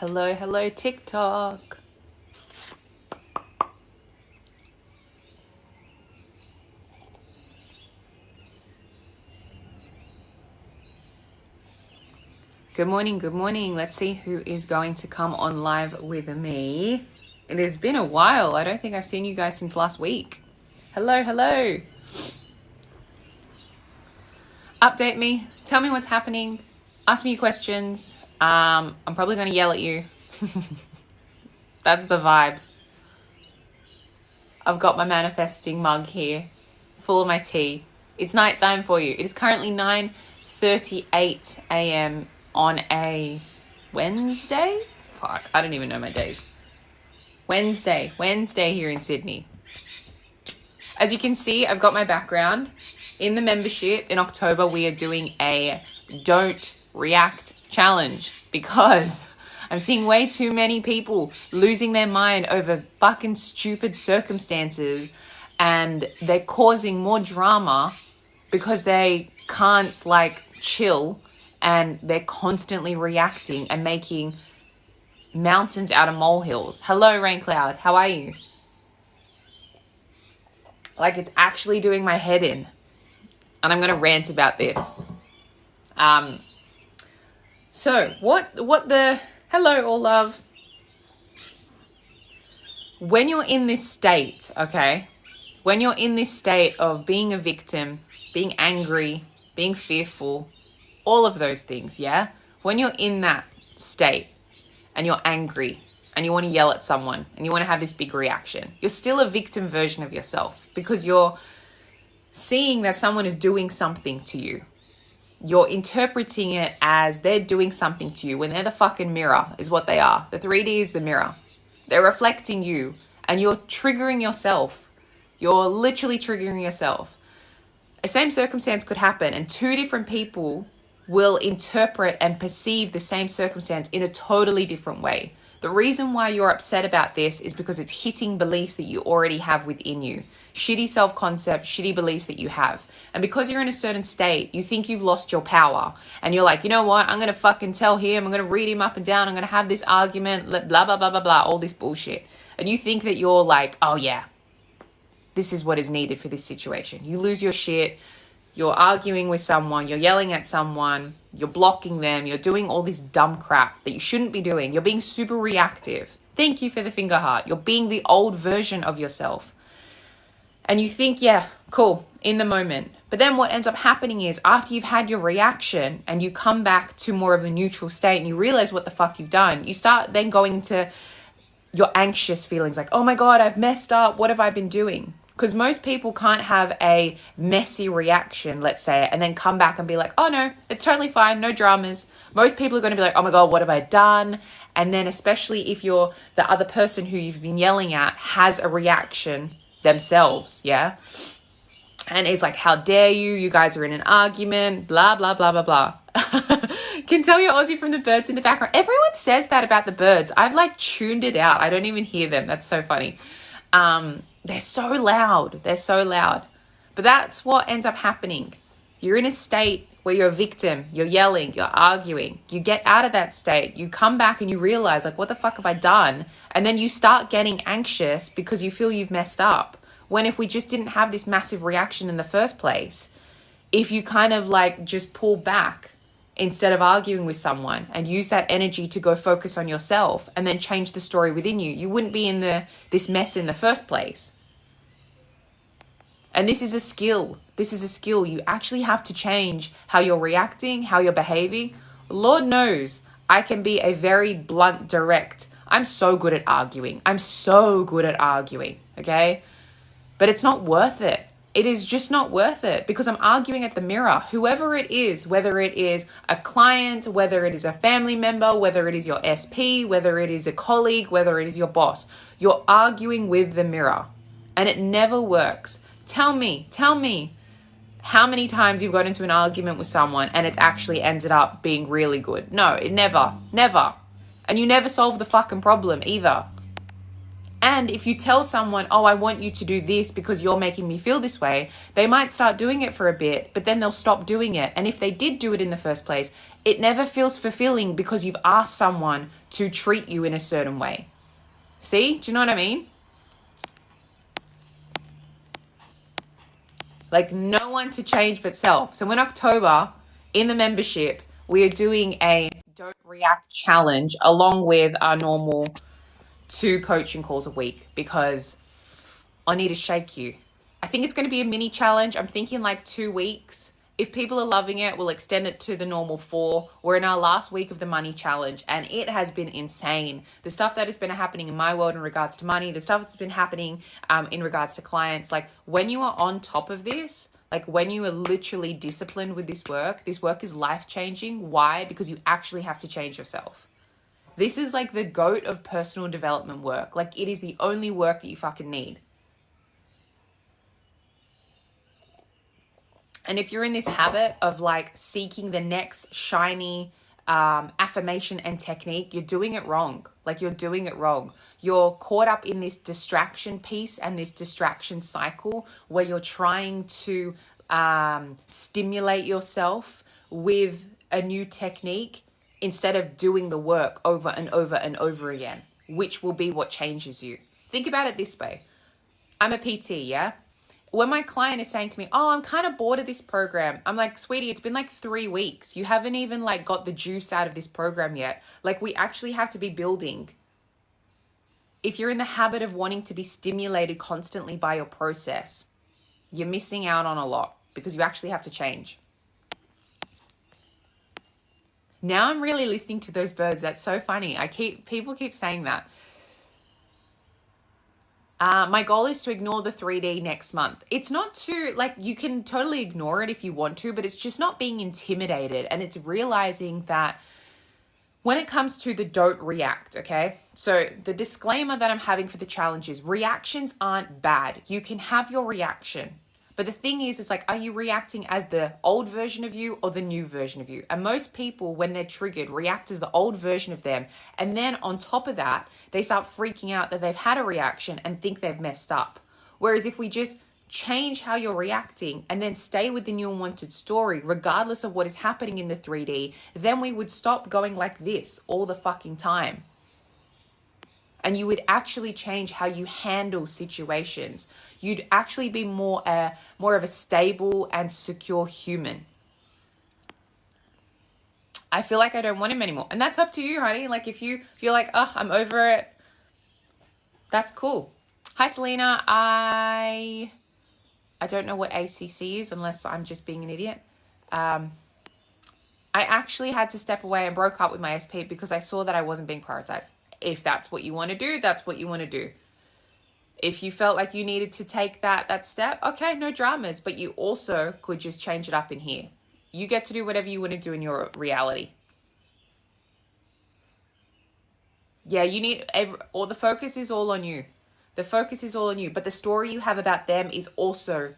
Hello, hello, TikTok. Good morning, good morning. Let's see who is going to come on live with me. It has been a while. I don't think I've seen you guys since last week. Hello, hello. Update me. Tell me what's happening. Ask me questions. I'm probably going to yell at you. That's the vibe. I've got my manifesting mug here, full of my tea. It's nighttime for you. It is currently 9:38 a.m. on a Wednesday? Fuck, I don't even know my days. Wednesday here in Sydney. As you can see, I've got my background. In the membership in October, we are doing a Don't React challenge because I'm seeing way too many people losing their mind over fucking stupid circumstances, and they're causing more drama because they can't chill, and they're constantly reacting and making mountains out of molehills. Hello, Rain Cloud. How are you? It's actually doing my head in. And I'm going to rant about this. Hello, all love. When you're in this state, okay? When you're in this state of being a victim, being angry, being fearful, all of those things, yeah? When you're in that state and you're angry and you want to yell at someone and you want to have this big reaction, you're still a victim version of yourself because you're seeing that someone is doing something to you. You're interpreting it as they're doing something to you when they're the fucking mirror is what they are. The 3D is the mirror. They're reflecting you and you're triggering yourself. You're literally triggering yourself. The same circumstance could happen and two different people will interpret and perceive the same circumstance in a totally different way. The reason why you're upset about this is because it's hitting beliefs that you already have within you. Shitty self-concept, shitty beliefs that you have. And because you're in a certain state, you think you've lost your power. And you're like, you know what? I'm going to fucking tell him. I'm going to read him up and down. I'm going to have this argument, blah, blah, blah, blah, blah, all this bullshit. And you think that you're like, oh yeah, this is what is needed for this situation. You lose your shit. You're arguing with someone. You're yelling at someone. You're blocking them. You're doing all this dumb crap that you shouldn't be doing. You're being super reactive. Thank you for the finger heart. You're being the old version of yourself. And you think, yeah, cool, in the moment. But then what ends up happening is after you've had your reaction and you come back to more of a neutral state and you realize what the fuck you've done, you start then going into your anxious feelings like, oh my God, I've messed up. What have I been doing? Because most people can't have a messy reaction, let's say, and then come back and be like, oh no, it's totally fine, no dramas. Most people are going to be like, oh my God, what have I done? And then especially if you're the other person who you've been yelling at has a reaction themselves, yeah? And it's like, how dare you? You guys are in an argument, blah, blah, blah, blah, blah. Can tell you're Aussie from the birds in the background. Everyone says that about the birds. I've tuned it out. I don't even hear them. That's so funny. They're so loud. They're so loud. But that's what ends up happening. You're in a state where you're a victim. You're yelling. You're arguing. You get out of that state. You come back and you realize, what the fuck have I done? And then you start getting anxious because you feel you've messed up. When if we just didn't have this massive reaction in the first place, if you kind of just pull back instead of arguing with someone and use that energy to go focus on yourself and then change the story within you, you wouldn't be in this mess in the first place. And this is a skill. This is a skill. You actually have to change how you're reacting, how you're behaving. Lord knows I can be a very blunt, direct. I'm so good at arguing. Okay? But it's not worth it. It is just not worth it because I'm arguing at the mirror. Whoever it is, whether it is a client, whether it is a family member, whether it is your SP, whether it is a colleague, whether it is your boss, you're arguing with the mirror and it never works. Tell me how many times you've got into an argument with someone and it's actually ended up being really good. No, it never. And you never solve the fucking problem either. And if you tell someone, oh, I want you to do this because you're making me feel this way, they might start doing it for a bit, but then they'll stop doing it. And if they did do it in the first place, it never feels fulfilling because you've asked someone to treat you in a certain way. See? Do you know what I mean? Like, no one to change but self. So in October, in the membership, we are doing a Don't React challenge along with our normal 2 coaching calls a week, because I need to shake you. I think it's going to be a mini challenge. I'm thinking like 2 weeks. If people are loving it, we'll extend it to the normal 4. We're in our last week of the money challenge, and it has been insane. The stuff that has been happening in my world in regards to money, the stuff that's been happening in regards to clients. Like, when you are on top of this, like when you are literally disciplined with this work is life-changing. Why? Because you actually have to change yourself. This is like the GOAT of personal development work. Like, it is the only work that you fucking need. And if you're in this habit of like seeking the next shiny affirmation and technique, you're doing it wrong. Like, you're doing it wrong. You're caught up in this distraction piece and this distraction cycle where you're trying to stimulate yourself with a new technique instead of doing the work over and over and over again, which will be what changes you. Think about it this way. I'm a PT, yeah? When my client is saying to me, oh, I'm kind of bored of this program, I'm like, sweetie, it's been like 3 weeks. You haven't even like got the juice out of this program yet. Like, we actually have to be building. If you're in the habit of wanting to be stimulated constantly by your process, you're missing out on a lot, because you actually have to change. Now I'm really listening to those birds. That's so funny. People keep saying that. My goal is to ignore the 3D next month. It's not to, like, you can totally ignore it if you want to, but it's just not being intimidated. And it's realizing that when it comes to the don't react, okay? So the disclaimer that I'm having for the challenge is reactions aren't bad. You can have your reaction. But the thing is, it's like, are you reacting as the old version of you or the new version of you? And most people, when they're triggered, react as the old version of them. And then on top of that, they start freaking out that they've had a reaction and think they've messed up. Whereas if we just change how you're reacting and then stay with the new unwanted story, regardless of what is happening in the 3D, then we would stop going like this all the fucking time. And you would actually change how you handle situations. You'd actually be more of a stable and secure human. I feel like I don't want him anymore. And that's up to you, honey. Like, if you're like, oh, I'm over it, that's cool. Hi, Selena. I don't know what ACC is, unless I'm just being an idiot. I actually had to step away and broke up with my SP because I saw that I wasn't being prioritized. If that's what you want to do, that's what you want to do. If you felt like you needed to take that step, okay, no dramas. But you also could just change it up in here. You get to do whatever you want to do in your reality. Yeah, the focus is all on you. The focus is all on you. But the story you have about them is also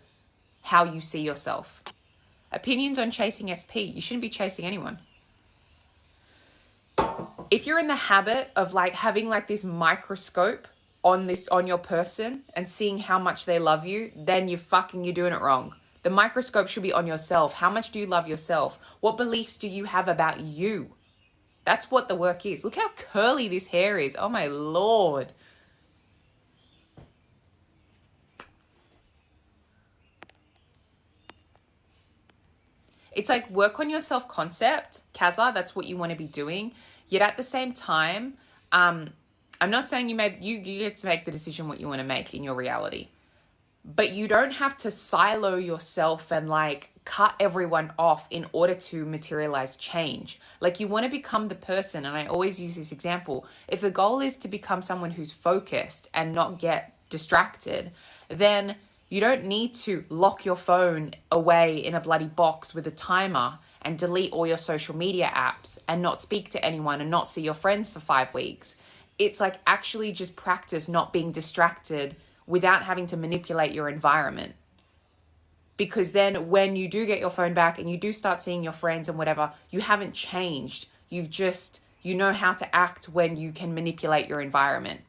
how you see yourself. Opinions on chasing SP. You shouldn't be chasing anyone. If you're in the habit of like having like this microscope on your person and seeing how much they love you, then you're doing it wrong. The microscope should be on yourself. How much do you love yourself? What beliefs do you have about you? That's what the work is. Look how curly this hair is. Oh my Lord. It's like, work on your self-concept, Kaza. That's what you want to be doing. Yet at the same time, I'm not saying you get to make the decision what you want to make in your reality. But you don't have to silo yourself and like cut everyone off in order to materialize change. Like, you want to become the person, and I always use this example. If the goal is to become someone who's focused and not get distracted, then you don't need to lock your phone away in a bloody box with a timer and delete all your social media apps and not speak to anyone and not see your friends for 5 weeks. It's like, actually just practice not being distracted without having to manipulate your environment. Because then when you do get your phone back and you do start seeing your friends and whatever, you haven't changed. You know how to act when you can manipulate your environment.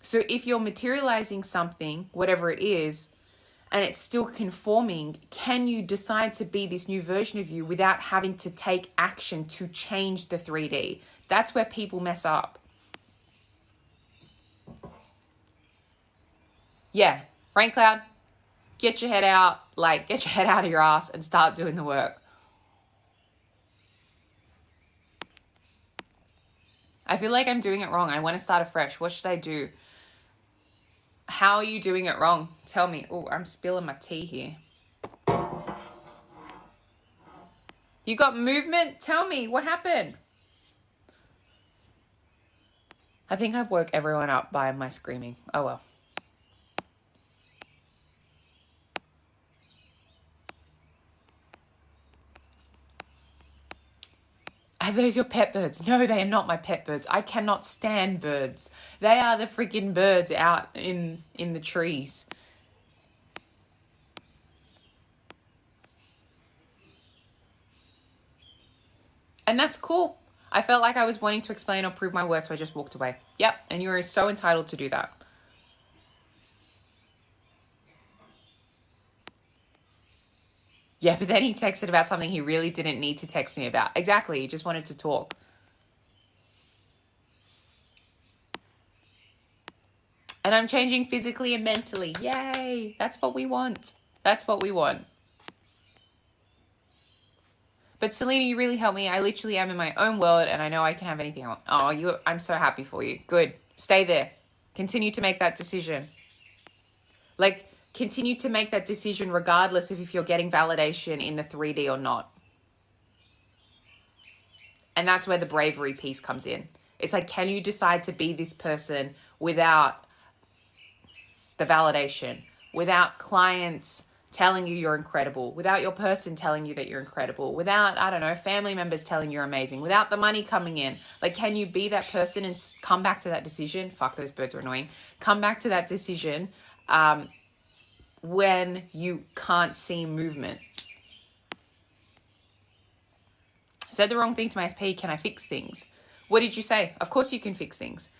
So if you're materializing something, whatever it is, and it's still conforming, can you decide to be this new version of you without having to take action to change the 3D? That's where people mess up. Yeah, Rain Cloud, get your head out, get your head out of your ass and start doing the work. I feel like I'm doing it wrong. I want to start afresh. What should I do? How are you doing it wrong? Tell me. Oh, I'm spilling my tea here. You got movement? Tell me, what happened? I think I woke everyone up by my screaming. Oh well. Are those your pet birds? No, they are not my pet birds. I cannot stand birds. They are the freaking birds out in the trees. And that's cool. I felt like I was wanting to explain or prove my worth, so I just walked away. Yep, and you're so entitled to do that. Yeah, but then he texted about something he really didn't need to text me about. Exactly, he just wanted to talk. And I'm changing physically and mentally. Yay, that's what we want. That's what we want. But Selena, you really helped me. I literally am in my own world and I know I can have anything I want. Oh, I'm so happy for you. Good. Stay there. Continue to make that decision. Continue to make that decision regardless of if you're getting validation in the 3D or not. And that's where the bravery piece comes in. It's like, can you decide to be this person without the validation, without clients telling you you're incredible, without your person telling you that you're incredible, without, I don't know, family members telling you're amazing, without the money coming in? Can you be that person and come back to that decision? Fuck, those birds are annoying. Come back to that decision when you can't see movement. Said the wrong thing to my SP. Can I fix things? What did you say? Of course you can fix things.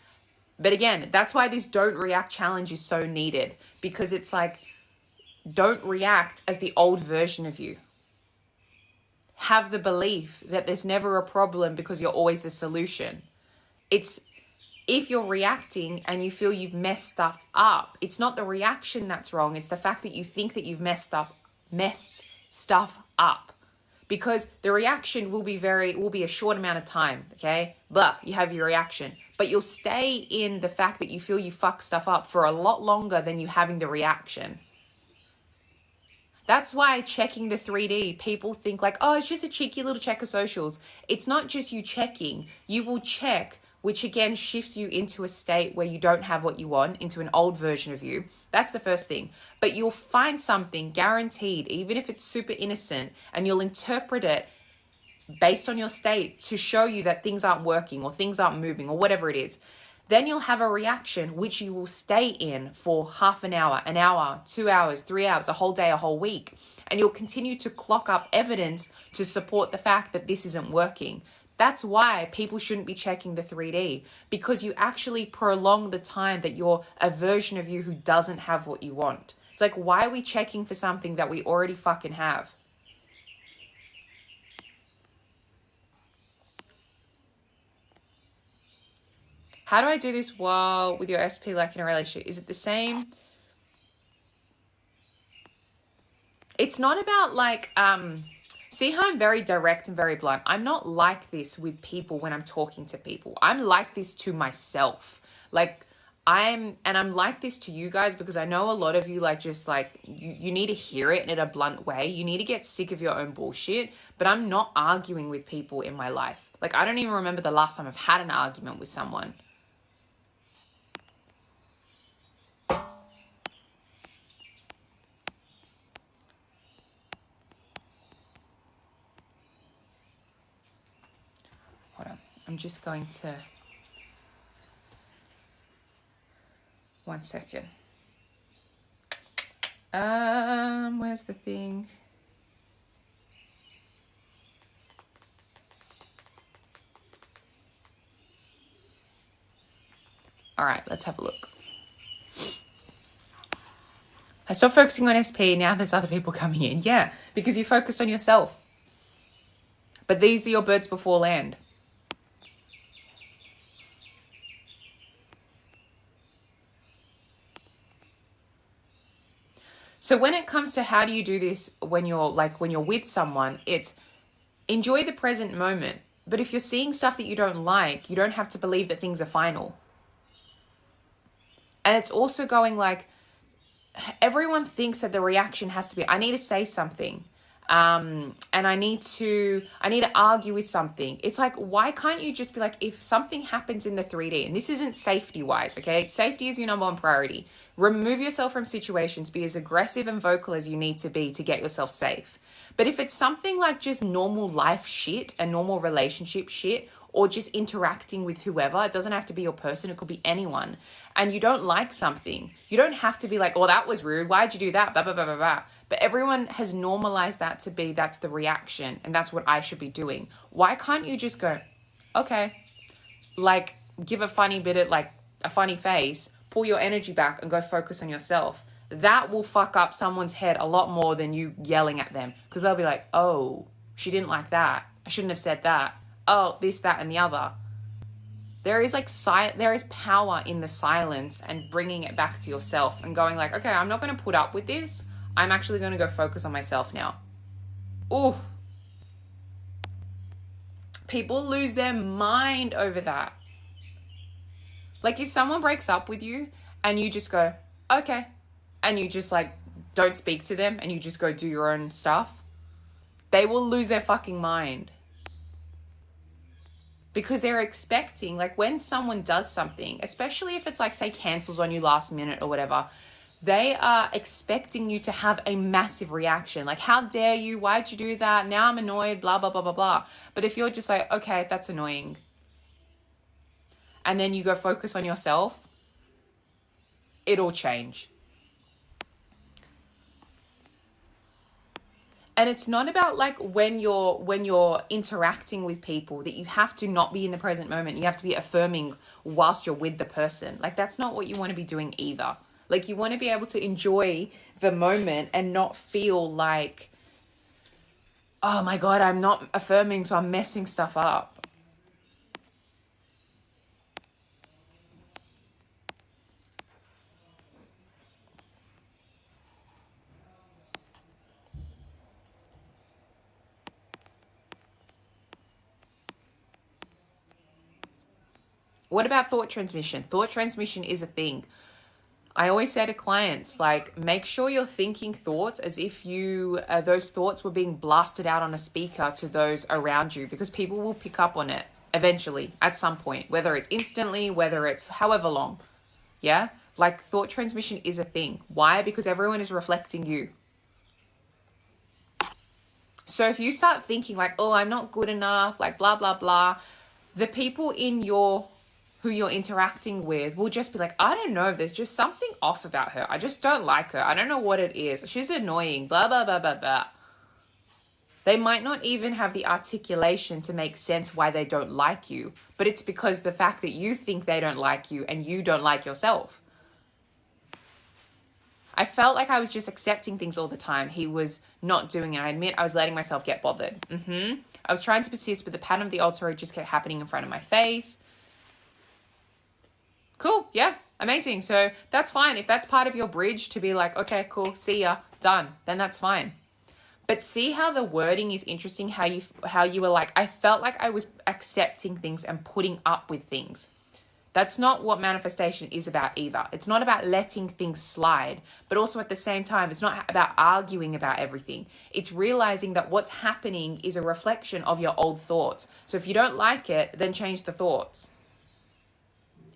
But again, that's why this don't react challenge is so needed, because it's like, don't react as the old version of you. Have the belief that there's never a problem because you're always the solution. It's if you're reacting and you feel you've messed stuff up, it's not the reaction that's wrong. It's the fact that you think that you've messed stuff up. Because the reaction will be a short amount of time, okay? But you have your reaction. But you'll stay in the fact that you feel you fuck stuff up for a lot longer than you having the reaction. That's why checking the 3D, people think like, oh, it's just a cheeky little check of socials. It's not just you checking. You will check, which again shifts you into a state where you don't have what you want, into an old version of you. That's the first thing. But you'll find something guaranteed, even if it's super innocent, and you'll interpret it based on your state to show you that things aren't working or things aren't moving or whatever it is. Then you'll have a reaction which you will stay in for half an hour, 2 hours, 3 hours, a whole day, a whole week. And you'll continue to clock up evidence to support the fact that this isn't working. That's why people shouldn't be checking the 3D, because you actually prolong the time that you're a version of you who doesn't have what you want. It's like, why are we checking for something that we already fucking have? How do I do this while with your SP like in a relationship? Is it the same? It's not about see how I'm very direct and very blunt. I'm not like this with people when I'm talking to people. I'm like this to myself. I'm like this to you guys because I know a lot of you you need to hear it in a blunt way. You need to get sick of your own bullshit, but I'm not arguing with people in my life. I don't even remember the last time I've had an argument with someone. I'm just going to... One second. Where's the thing? All right, let's have a look. I stopped focusing on SP. Now there's other people coming in. Yeah, because you focused on yourself. But these are your birds before land. So when it comes to how do you do this when you're with someone, it's enjoy the present moment. But if you're seeing stuff that you don't like, you don't have to believe that things are final. And it's also going like, everyone thinks that the reaction has to be, I need to say something. And I need to argue with something. It's like, why can't you just be like, if something happens in the 3D, and this isn't safety wise, okay? Safety is your number one priority. Remove yourself from situations, be as aggressive and vocal as you need to be to get yourself safe. But if it's something like just normal life shit and normal relationship shit, or just interacting with whoever, it doesn't have to be your person, it could be anyone, and you don't like something, you don't have to be like, oh, that was rude, why'd you do that, blah, blah, blah, blah, blah. But everyone has normalized that to be, that's the reaction, and that's what I should be doing. Why can't you just go, okay, like give a funny bit of like a funny face, pull your energy back and go focus on yourself? That will fuck up someone's head a lot more than you yelling at them, because they'll be like, oh, she didn't like that, I shouldn't have said that. Oh, this, that, and the other. There is like there is power in the silence and bringing it back to yourself and going like, okay, I'm not going to put up with this. I'm actually going to go focus on myself now. Ooh. People lose their mind over that. Like if someone breaks up with you and you just go, okay, and you just like don't speak to them and you just go do your own stuff, they will lose their fucking mind. Because they're expecting, like when someone does something, especially if it's like, say, cancels on you last minute or whatever, they are expecting you to have a massive reaction. Like, how dare you? Why'd you do that? Now I'm annoyed, blah, blah, blah, blah, blah. But if you're just like, okay, that's annoying, and then you go focus on yourself, it'll change. And it's not about like when you're interacting with people that you have to not be in the present moment. You have to be affirming whilst you're with the person. Like that's not what you want to be doing either. Like you want to be able to enjoy the moment and not feel like, oh my God, I'm not affirming, so I'm messing stuff up. What about thought transmission? Thought transmission is a thing. I always say to clients, like, make sure you're thinking thoughts as if those thoughts were being blasted out on a speaker to those around you, because people will pick up on it eventually at some point, whether it's instantly, whether it's however long. Yeah? Like thought transmission is a thing. Why? Because everyone is reflecting you. So if you start thinking like, oh, I'm not good enough, like blah, blah, blah, the people who you're interacting with will just be like, I don't know, there's just something off about her. I just don't like her. I don't know what it is. She's annoying, blah, blah, blah, blah, blah. They might not even have the articulation to make sense why they don't like you, but it's because the fact that you think they don't like you and you don't like yourself. I felt like I was just accepting things all the time. He was not doing it. I admit I was letting myself get bothered. I was trying to persist, but the pattern of the altar just kept happening in front of my face. Cool. Yeah. Amazing. So that's fine. If that's part of your bridge to be like, okay, cool. See ya. Done. Then that's fine. But see how the wording is interesting, how you were like, I felt like I was accepting things and putting up with things. That's not what manifestation is about either. It's not about letting things slide, but also at the same time, it's not about arguing about everything. It's realizing that what's happening is a reflection of your old thoughts. So if you don't like it, then change the thoughts.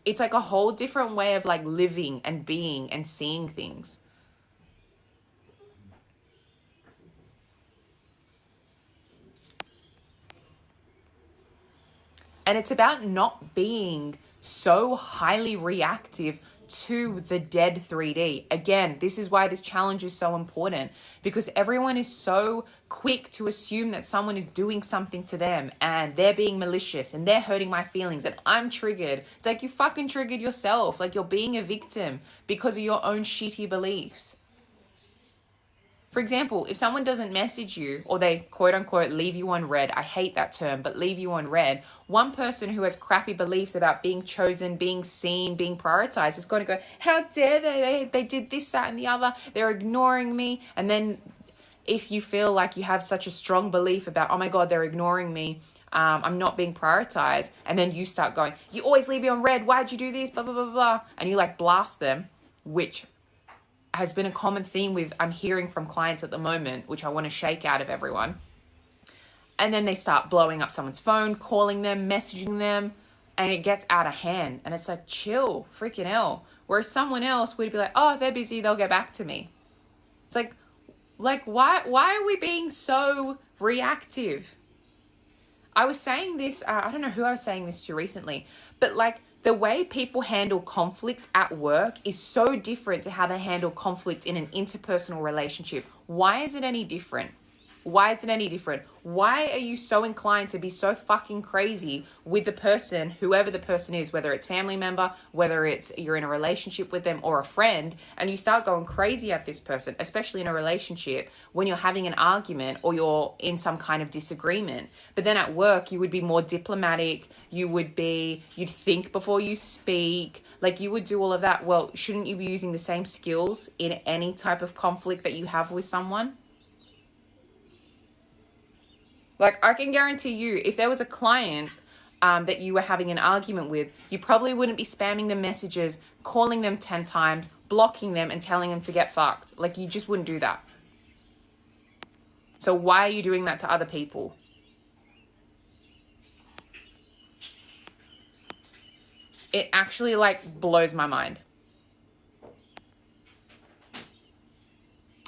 It's like a whole different way of like living and being and seeing things. And it's about not being so highly reactive to the dead 3D. Again, this is why this challenge is so important, because everyone is so quick to assume that someone is doing something to them and they're being malicious and they're hurting my feelings and I'm triggered. It's like you fucking triggered yourself. Like you're being a victim because of your own shitty beliefs. For example, if someone doesn't message you or they quote unquote leave you on red, I hate that term, but leave you on red, one person who has crappy beliefs about being chosen, being seen, being prioritized is going to go, how dare they did this, that, and the other, they're ignoring me. And then if you feel like you have such a strong belief about, oh my God, they're ignoring me, I'm not being prioritized, and then you start going, you always leave me on red, why'd you do this, blah, blah, blah, blah, and you like blast them, which has been a common theme I'm hearing from clients at the moment, which I want to shake out of everyone. And then they start blowing up someone's phone, calling them, messaging them, and it gets out of hand. And it's like, chill, freaking hell. Whereas someone else would be like, oh, they're busy, they'll get back to me. It's like why are we being so reactive? I was saying this, I don't know who I was saying this to recently, but like the way people handle conflict at work is so different to how they handle conflict in an interpersonal relationship. Why is it any different? Why is it any different? Why are you so inclined to be so fucking crazy with the person, whoever the person is, whether it's family member, whether it's you're in a relationship with them or a friend, and you start going crazy at this person, especially in a relationship when you're having an argument or you're in some kind of disagreement. But then at work, you would be more diplomatic. You'd think before you speak. Like you would do all of that. Well, shouldn't you be using the same skills in any type of conflict that you have with someone? Like, I can guarantee you, if there was a client that you were having an argument with, you probably wouldn't be spamming them messages, calling them 10 times, blocking them and telling them to get fucked. Like, you just wouldn't do that. So why are you doing that to other people? It actually, like, blows my mind.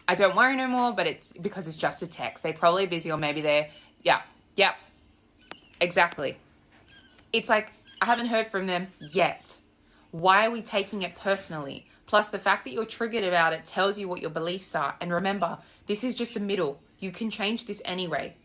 I don't worry no more, but it's because it's just a text. They're probably busy or maybe they're... Yeah, exactly. It's like, I haven't heard from them yet. Why are we taking it personally? Plus, the fact that you're triggered about it tells you what your beliefs are. And remember, this is just the middle. You can change this anyway.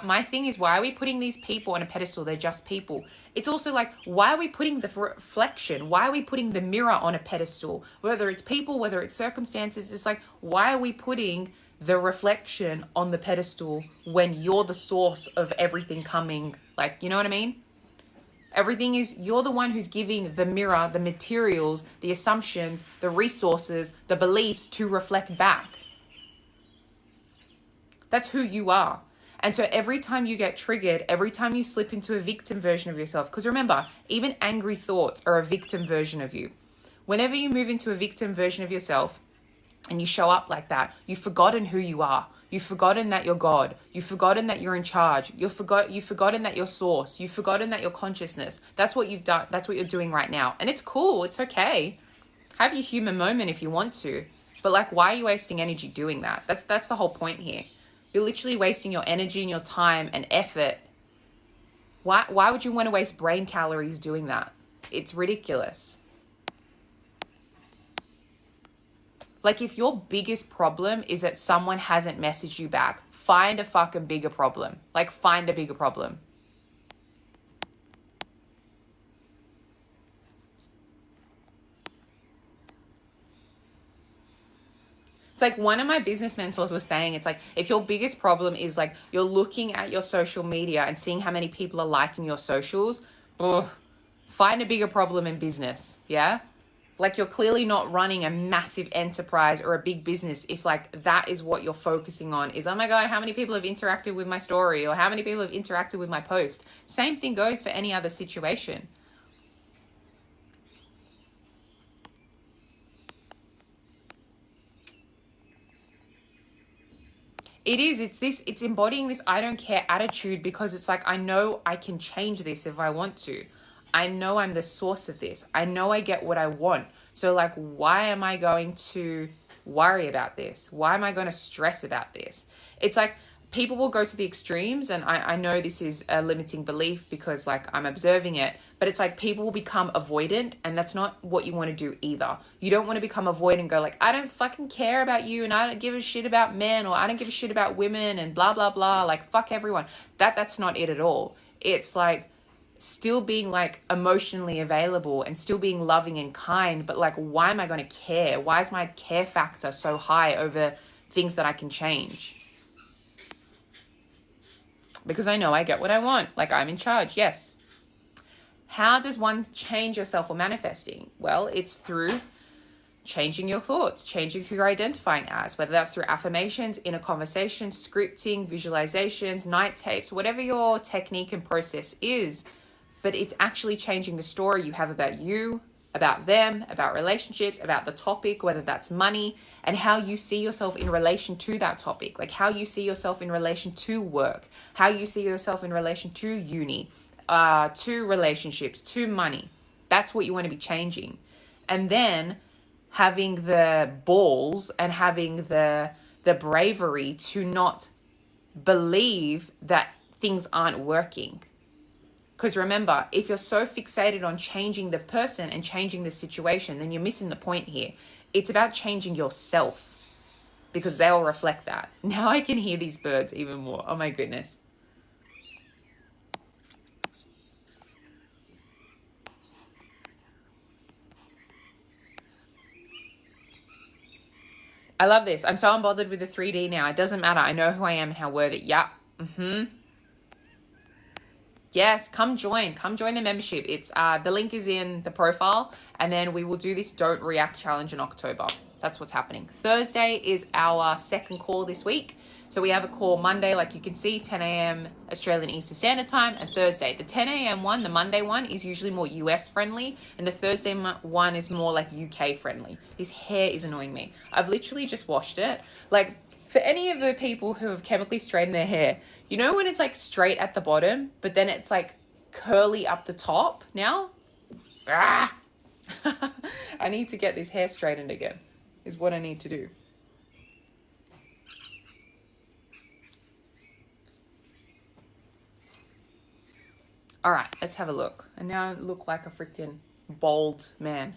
My thing is, why are we putting these people on a pedestal? They're just people. It's also like, why are we putting the reflection? Why are we putting the mirror on a pedestal? Whether it's people, whether it's circumstances, it's like, why are we putting the reflection on the pedestal when you're the source of everything coming? Like, you know what I mean? Everything is, you're the one who's giving the mirror, the materials, the assumptions, the resources, the beliefs to reflect back. That's who you are. And so every time you get triggered, every time you slip into a victim version of yourself, because remember, even angry thoughts are a victim version of you. Whenever you move into a victim version of yourself and you show up like that, you've forgotten who you are. You've forgotten that you're God. You've forgotten that you're in charge. You've forgotten that you're source. You've forgotten that you're consciousness. That's what you've done. That's what you're doing right now. And it's cool. It's okay. Have your human moment if you want to. But like, why are you wasting energy doing that? That's the whole point here. You're literally wasting your energy and your time and effort. Why would you want to waste brain calories doing that? It's ridiculous. Like, if your biggest problem is that someone hasn't messaged you back, find a fucking bigger problem. Like, find a bigger problem. It's like one of my business mentors was saying, it's like, if your biggest problem is like you're looking at your social media and seeing how many people are liking your socials, find a bigger problem in business, yeah? Like, you're clearly not running a massive enterprise or a big business if like that is what you're focusing on is, oh my God, how many people have interacted with my story or how many people have interacted with my post? Same thing goes for any other situation. It's embodying this I don't care attitude, because it's like, I know I can change this if I want to. I know I'm the source of this. I know I get what I want. So like, why am I going to worry about this? Why am I going to stress about this? It's like, people will go to the extremes, and I know this is a limiting belief because like I'm observing it, but it's like people will become avoidant, and that's not what you want to do either. You don't want to become avoidant and go like, I don't fucking care about you, and I don't give a shit about men, or I don't give a shit about women, and blah, blah, blah. Like, fuck everyone. That's not it at all. It's like, still being like emotionally available and still being loving and kind, but like, why am I going to care? Why is my care factor so high over things that I can change? Because I know I get what I want. Like, I'm in charge. Yes. How does one change yourself or manifesting? Well, it's through changing your thoughts, changing who you're identifying as, whether that's through affirmations, inner conversations, scripting, visualizations, night tapes, whatever your technique and process is. But it's actually changing the story you have about you, about them, about relationships, about the topic, whether that's money, and how you see yourself in relation to that topic, like how you see yourself in relation to work, how you see yourself in relation to uni, to relationships, to money. That's what you want to be changing. And then having the balls and having the bravery to not believe that things aren't working. Because remember, if you're so fixated on changing the person and changing the situation, then you're missing the point here. It's about changing yourself, because they'll reflect that. Now I can hear these birds even more. Oh my goodness. I love this. I'm so unbothered with the 3D now. It doesn't matter. I know who I am and how worthy. Yeah. Yes, come join the membership. It's the link is in the profile, and then we will do this Don't React challenge in October. That's what's happening. Thursday is our second call this week. So we have a call Monday, like you can see, 10 a.m. Australian Eastern Standard Time, and Thursday. The 10 a.m. one, the Monday one, is usually more US friendly, and the Thursday one is more like UK friendly. This hair is annoying me. I've literally just washed it. Like, for any of the people who have chemically straightened their hair, you know when it's like straight at the bottom, but then it's like curly up the top now? Ah! I need to get this hair straightened again, is what I need to do. All right, let's have a look. And now I look like a freaking bald man.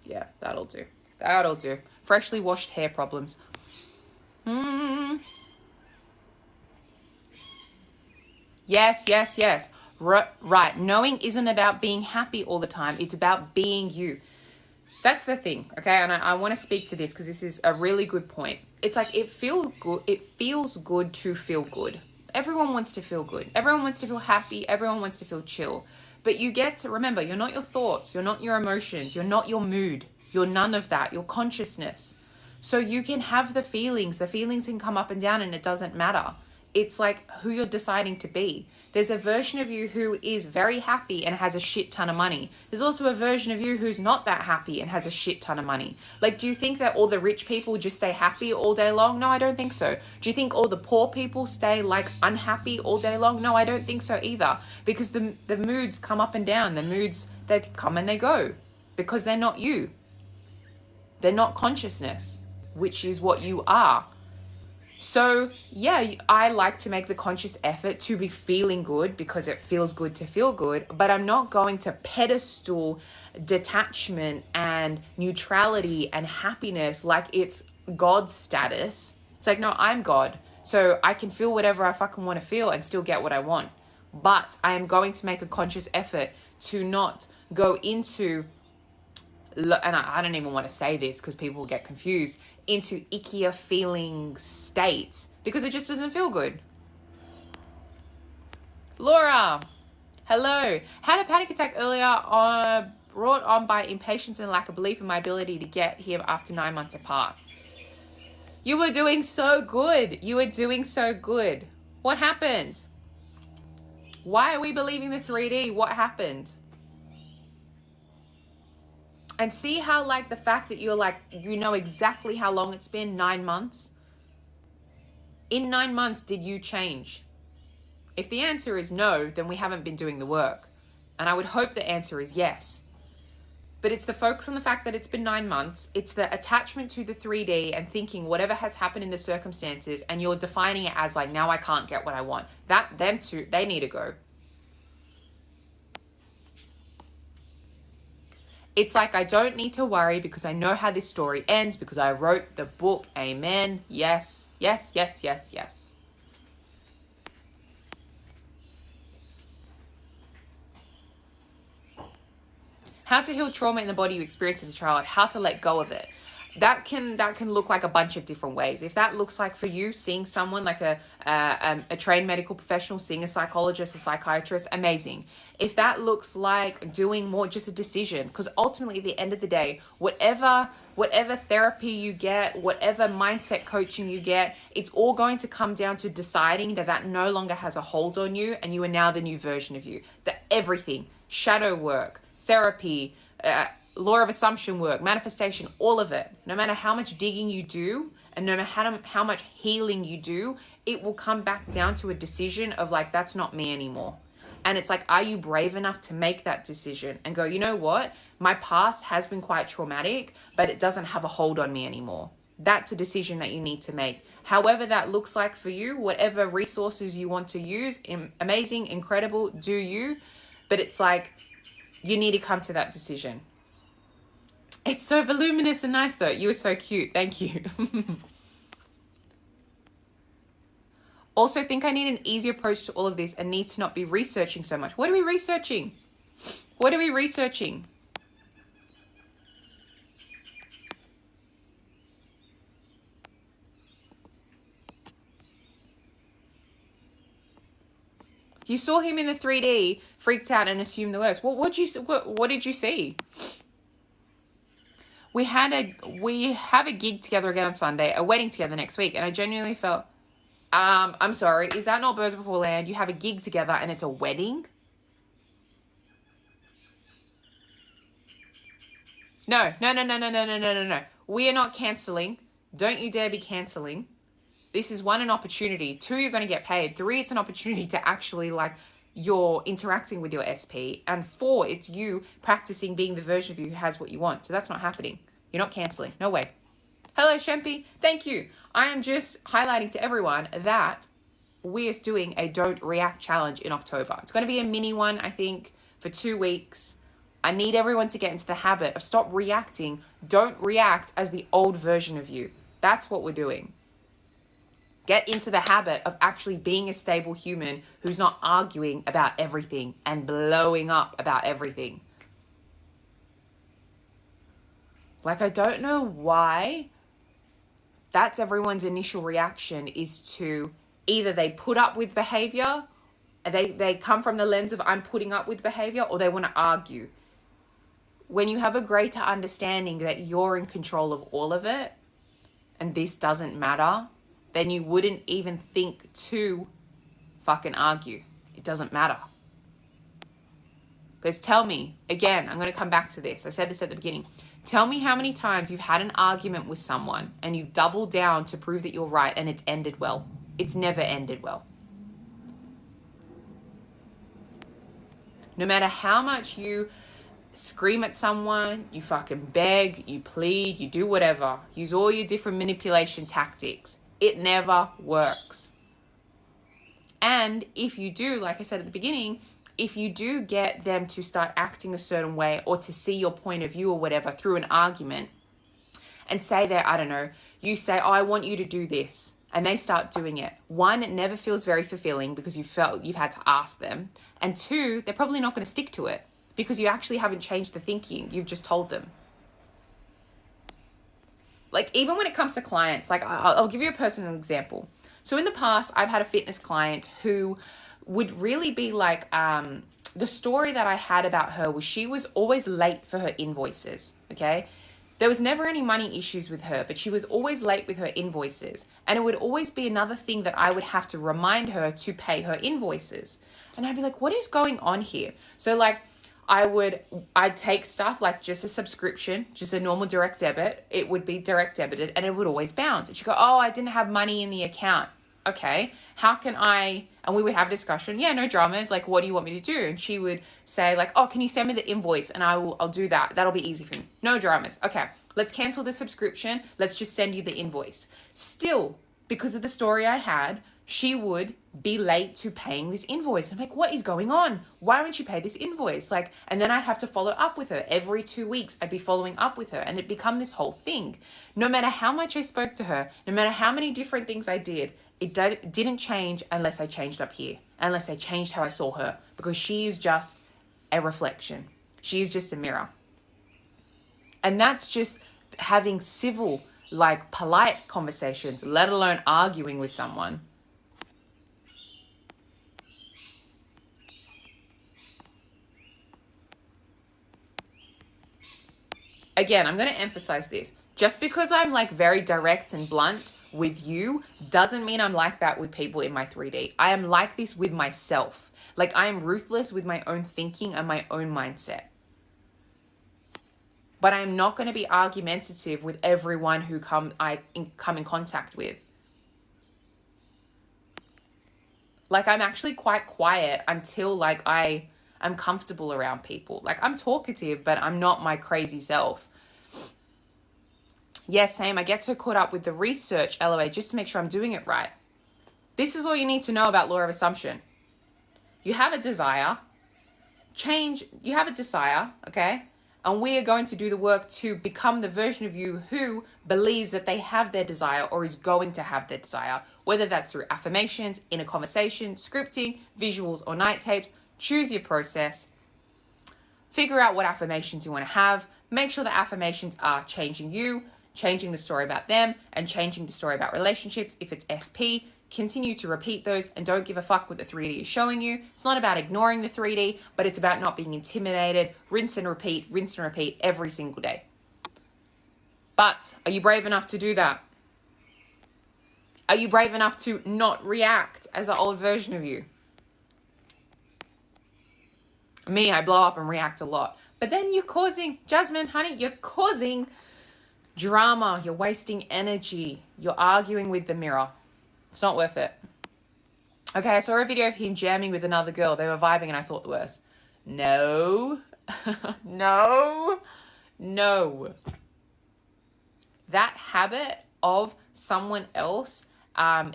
Yeah, that'll do. That'll do. Freshly washed hair problems. Yes. Right. Knowing isn't about being happy all the time. It's about being you. That's the thing, okay? And I want to speak to this because this is a really good point. It's like it feels good to feel good. Everyone wants to feel good. Everyone wants to feel happy. Everyone wants to feel chill. But you get to remember, you're not your thoughts. You're not your emotions. You're not your mood. You're none of that. You're consciousness. So you can have the feelings. The feelings can come up and down and it doesn't matter. It's like who you're deciding to be. There's a version of you who is very happy and has a shit ton of money. There's also a version of you who's not that happy and has a shit ton of money. Like, do you think that all the rich people just stay happy all day long? No, I don't think so. Do you think all the poor people stay like unhappy all day long? No, I don't think so either. Because the moods come up and down. The moods, they come and they go because they're not you. They're not consciousness, which is what you are. So yeah, I like to make the conscious effort to be feeling good because it feels good to feel good, but I'm not going to pedestal detachment and neutrality and happiness like it's God's status. It's like, no, I'm God. So I can feel whatever I fucking want to feel and still get what I want. But I am going to make a conscious effort to not go into, and I don't even want to say this because people get confused, into ickier feeling states because it just doesn't feel good. Laura, hello. Had a panic attack earlier, brought on by impatience and lack of belief in my ability to get here after 9 months apart. You were doing so good. What happened? Why are we believing the 3D? What happened? And see how, like, the fact that you're like, you know exactly how long it's been, 9 months. In 9 months, did you change? If the answer is no, then we haven't been doing the work. And I would hope the answer is yes. But it's the focus on the fact that it's been 9 months. It's the attachment to the 3D and thinking whatever has happened in the circumstances, and you're defining it as like, now I can't get what I want. Them two, they need to go. It's like, I don't need to worry because I know how this story ends because I wrote the book. Amen. Yes. How to heal trauma in the body you experienced as a child, how to let go of it. That can look like a bunch of different ways. If that looks like for you seeing someone like a trained medical professional, seeing a psychologist, a psychiatrist, amazing. If that looks like doing more just a decision, because ultimately at the end of the day, whatever therapy you get, whatever mindset coaching you get, it's all going to come down to deciding that no longer has a hold on you and you are now the new version of you. That everything, shadow work, therapy, law of assumption work, manifestation, all of it, no matter how much digging you do and no matter how much healing you do, it will come back down to a decision of like, that's not me anymore. And it's like, are you brave enough to make that decision and go, you know what? My past has been quite traumatic, but it doesn't have a hold on me anymore. That's a decision that you need to make. However that looks like for you, whatever resources you want to use, amazing, incredible, do you. But it's like, you need to come to that decision. It's so voluminous and nice though. You were so cute. Thank you. Also think I need an easy approach to all of this and need to not be researching so much. What are we researching? What are we researching? You saw him in the 3D, freaked out and assumed the worst. What did you see? We have a gig together again on Sunday, a wedding together next week, and I genuinely felt, I'm sorry, is that not Birds Before Land? You have a gig together and it's a wedding? No. We are not cancelling. Don't you dare be cancelling. This is 1, an opportunity. 2, you're going to get paid. 3, it's an opportunity to actually like you're interacting with your SP. And 4, it's you practicing being the version of you who has what you want. So that's not happening. You're not cancelling. No way. Hello, Shempi. Thank you. I am just highlighting to everyone that we are doing a Don't React challenge in October. It's going to be a mini one, I think, for 2 weeks. I need everyone to get into the habit of stop reacting. Don't react as the old version of you. That's what we're doing. Get into the habit of actually being a stable human who's not arguing about everything and blowing up about everything. Like, I don't know why that's everyone's initial reaction is to either they put up with behavior, they come from the lens of I'm putting up with behavior, or they want to argue. When you have a greater understanding that you're in control of all of it and this doesn't matter, then you wouldn't even think to fucking argue. It doesn't matter. Because tell me, again, I'm going to come back to this. I said this at the beginning. Tell me how many times you've had an argument with someone and you've doubled down to prove that you're right and it's ended well. It's never ended well. No matter how much you scream at someone, you fucking beg, you plead, you do whatever, use all your different manipulation tactics, it never works. And if you do, like I said at the beginning, if you do get them to start acting a certain way or to see your point of view or whatever through an argument and say that, I don't know, you say, oh, I want you to do this, and they start doing it. 1, it never feels very fulfilling because you've had to ask them. And 2, they're probably not going to stick to it because you actually haven't changed the thinking. You've just told them. Like, even when it comes to clients, like I'll give you a personal example. So in the past, I've had a fitness client who would really be like, the story that I had about her was she was always late for her invoices, okay? There was never any money issues with her, but she was always late with her invoices. And it would always be another thing that I would have to remind her to pay her invoices. And I'd be like, what is going on here? So like, I'd take stuff like just a subscription, just a normal direct debit. It would be direct debited and it would always bounce. And she'd go, oh, I didn't have money in the account. Okay, how can I, and we would have a discussion. Yeah, no dramas. Like, what do you want me to do? And she would say like, oh, can you send me the invoice? And I'll do that. That'll be easy for me. No dramas. Okay, let's cancel the subscription. Let's just send you the invoice. Still, because of the story I had, she would be late to paying this invoice. I'm like, what is going on? Why won't you pay this invoice? Like, and then I'd have to follow up with her every 2 weeks. I'd be following up with her and it'd become this whole thing. No matter how much I spoke to her, no matter how many different things I did, it didn't change unless I changed up here, unless I changed how I saw her, because she is just a reflection. She is just a mirror. And that's just having civil, like polite conversations, let alone arguing with someone. Again, I'm going to emphasize this. Just because I'm like very direct and blunt with you doesn't mean I'm like that with people in my 3D. I am like this with myself. Like I am ruthless with my own thinking and my own mindset. But I'm not going to be argumentative with everyone who I come in contact with. Like I'm actually quite quiet until like I'm comfortable around people. Like I'm talkative, but I'm not my crazy self. Yes, same. I get so caught up with the research, LOA, just to make sure I'm doing it right. This is all you need to know about law of assumption. You have a desire. You have a desire, okay? And we are going to do the work to become the version of you who believes that they have their desire or is going to have their desire, whether that's through affirmations, inner conversation, scripting, visuals, or night tapes. Choose your process. Figure out what affirmations you want to have. Make sure the affirmations are changing you, changing the story about them, and changing the story about relationships. If it's SP, continue to repeat those and don't give a fuck what the 3D is showing you. It's not about ignoring the 3D, but it's about not being intimidated. Rinse and repeat every single day. But are you brave enough to do that? Are you brave enough to not react as the old version of you? Me, I blow up and react a lot. But then you're causing, Jasmine, honey, you're causing drama. You're wasting energy. You're arguing with the mirror. It's not worth it. Okay, I saw a video of him jamming with another girl. They were vibing and I thought the worst. No. No. That habit of someone else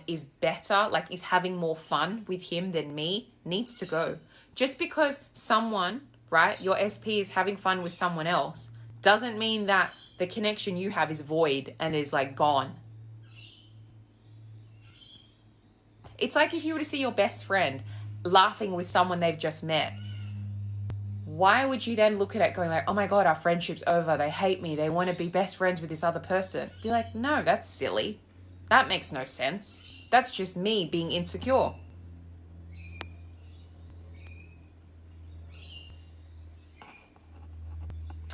is better, like is having more fun with him than me, needs to go. Just because someone, right, your SP is having fun with someone else doesn't mean that the connection you have is void and is like gone. It's like if you were to see your best friend laughing with someone they've just met. Why would you then look at it going like, oh my God, our friendship's over. They hate me. They want to be best friends with this other person. Be like, no, that's silly. That makes no sense. That's just me being insecure.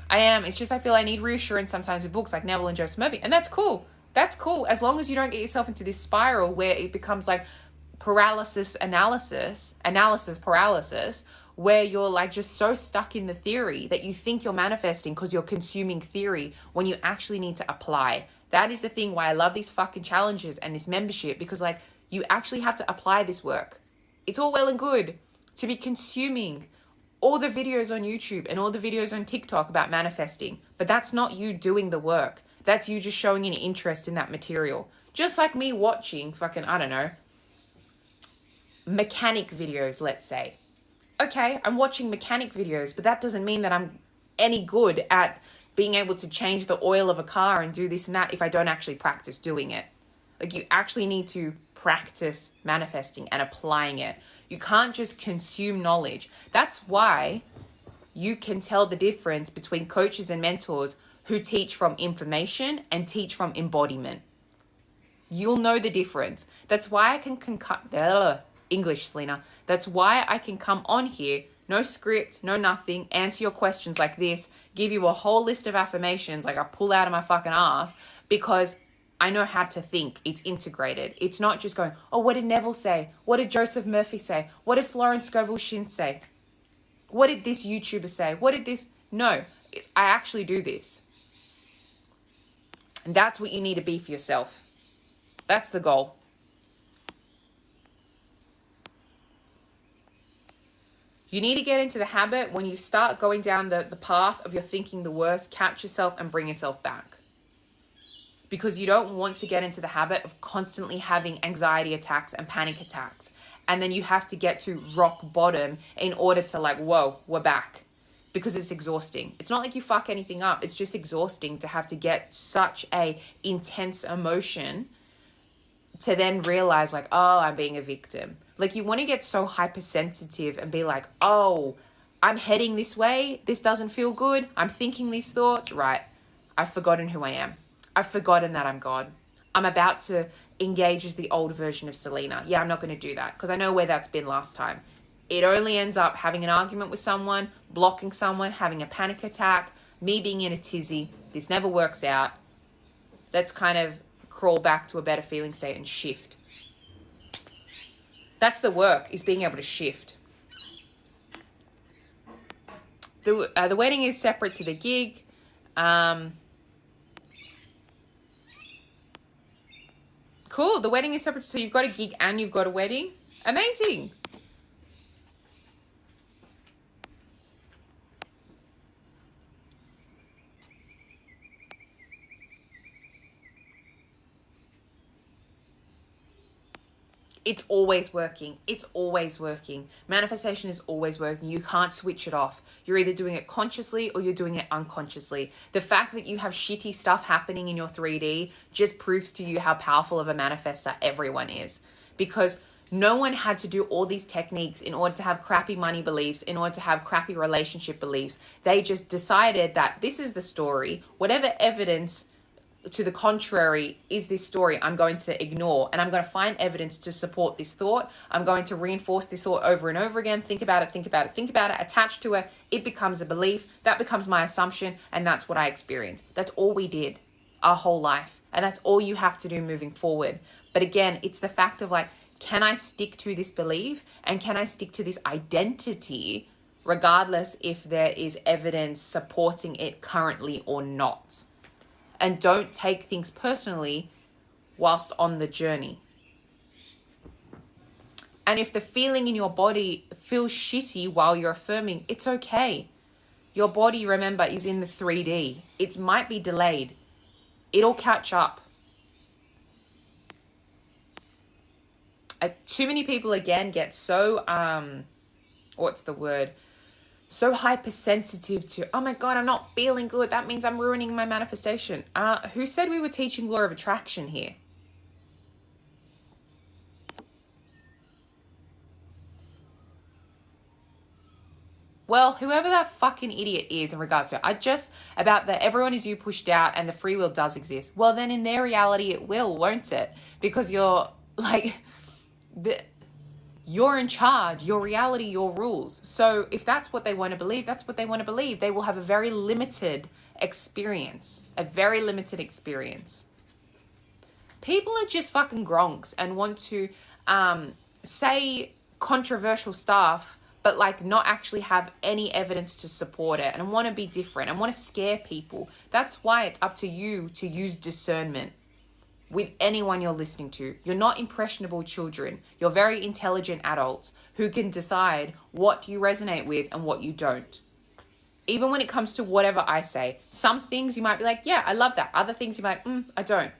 I am. It's just I feel I need reassurance sometimes with books like Neville and Joseph Murphy. And that's cool. That's cool. As long as you don't get yourself into this spiral where it becomes like paralysis, where you're like just so stuck in the theory that you think you're manifesting because you're consuming theory when you actually need to apply. That is the thing why I love these fucking challenges and this membership, because like you actually have to apply this work. It's all well and good to be consuming all the videos on YouTube and all the videos on TikTok about manifesting, but that's not you doing the work. That's you just showing an interest in that material. Just like me watching fucking, I don't know, mechanic videos, let's say. Okay, I'm watching mechanic videos, but that doesn't mean that I'm any good at being able to change the oil of a car and do this and that if I don't actually practice doing it. Like you actually need to practice manifesting and applying it. You can't just consume knowledge. That's why you can tell the difference between coaches and mentors who teach from information and teach from embodiment. You'll know the difference. That's why I can English, Selena. That's why I can come on here, no script, no nothing, answer your questions like this, give you a whole list of affirmations like I pull out of my fucking ass, because I know how to think. It's integrated. It's not just going, oh, what did Neville say? What did Joseph Murphy say? What did Florence Scovel-Shinn say? What did this YouTuber say? What did this? No, I actually do this. And that's what you need to be for yourself. That's the goal. You need to get into the habit when you start going down the path of you're thinking the worst, catch yourself and bring yourself back. Because you don't want to get into the habit of constantly having anxiety attacks and panic attacks. And then you have to get to rock bottom in order to like, whoa, we're back. Because it's exhausting. It's not like you fuck anything up. It's just exhausting to have to get such a intense emotion to then realize like, oh, I'm being a victim. Like you want to get so hypersensitive and be like, oh, I'm heading this way. This doesn't feel good. I'm thinking these thoughts. Right. I've forgotten who I am. I've forgotten that I'm God. I'm about to engage as the old version of Selena. Yeah, I'm not going to do that because I know where that's been last time. It only ends up having an argument with someone, blocking someone, having a panic attack, me being in a tizzy. This never works out. Let's kind of crawl back to a better feeling state and shift. That's the work, is being able to shift. The wedding is separate to the gig. Cool. The wedding is separate. So you've got a gig and you've got a wedding. Amazing. It's always working. It's always working. Manifestation is always working. You can't switch it off. You're either doing it consciously or you're doing it unconsciously. The fact that you have shitty stuff happening in your 3D just proves to you how powerful of a manifester everyone is. Because no one had to do all these techniques in order to have crappy money beliefs, in order to have crappy relationship beliefs. They just decided that this is the story. Whatever evidence to the contrary is this story, I'm going to ignore, and I'm going to find evidence to support this thought. I'm going to reinforce this thought over and over again. Think about it, attach to it. It becomes a belief. That becomes my assumption, and that's what I experience. That's all we did our whole life, and that's all you have to do moving forward. But again, it's the fact of like, can I stick to this belief, and can I stick to this identity regardless if there is evidence supporting it currently or not? And don't take things personally whilst on the journey. And if the feeling in your body feels shitty while you're affirming, it's okay. Your body, remember, is in the 3D. It might be delayed. It'll catch up. Too many people, again, get so, so hypersensitive to, oh my God, I'm not feeling good. That means I'm ruining my manifestation. Who said we were teaching law of attraction here? Well, whoever that fucking idiot is in regards to it, about the everyone is you pushed out and the free will does exist. Well, then in their reality, it will, won't it? Because you're like, you're in charge, your reality, your rules. So if that's what they want to believe, that's what they want to believe. They will have a very limited experience, People are just fucking gronks and want to say controversial stuff, but like not actually have any evidence to support it and want to be different and want to scare people. That's why it's up to you to use discernment with anyone you're listening to. You're not impressionable children. You're very intelligent adults who can decide what you resonate with and what you don't. Even when it comes to whatever I say, some things you might be like, yeah, I love that. Other things you might, I don't.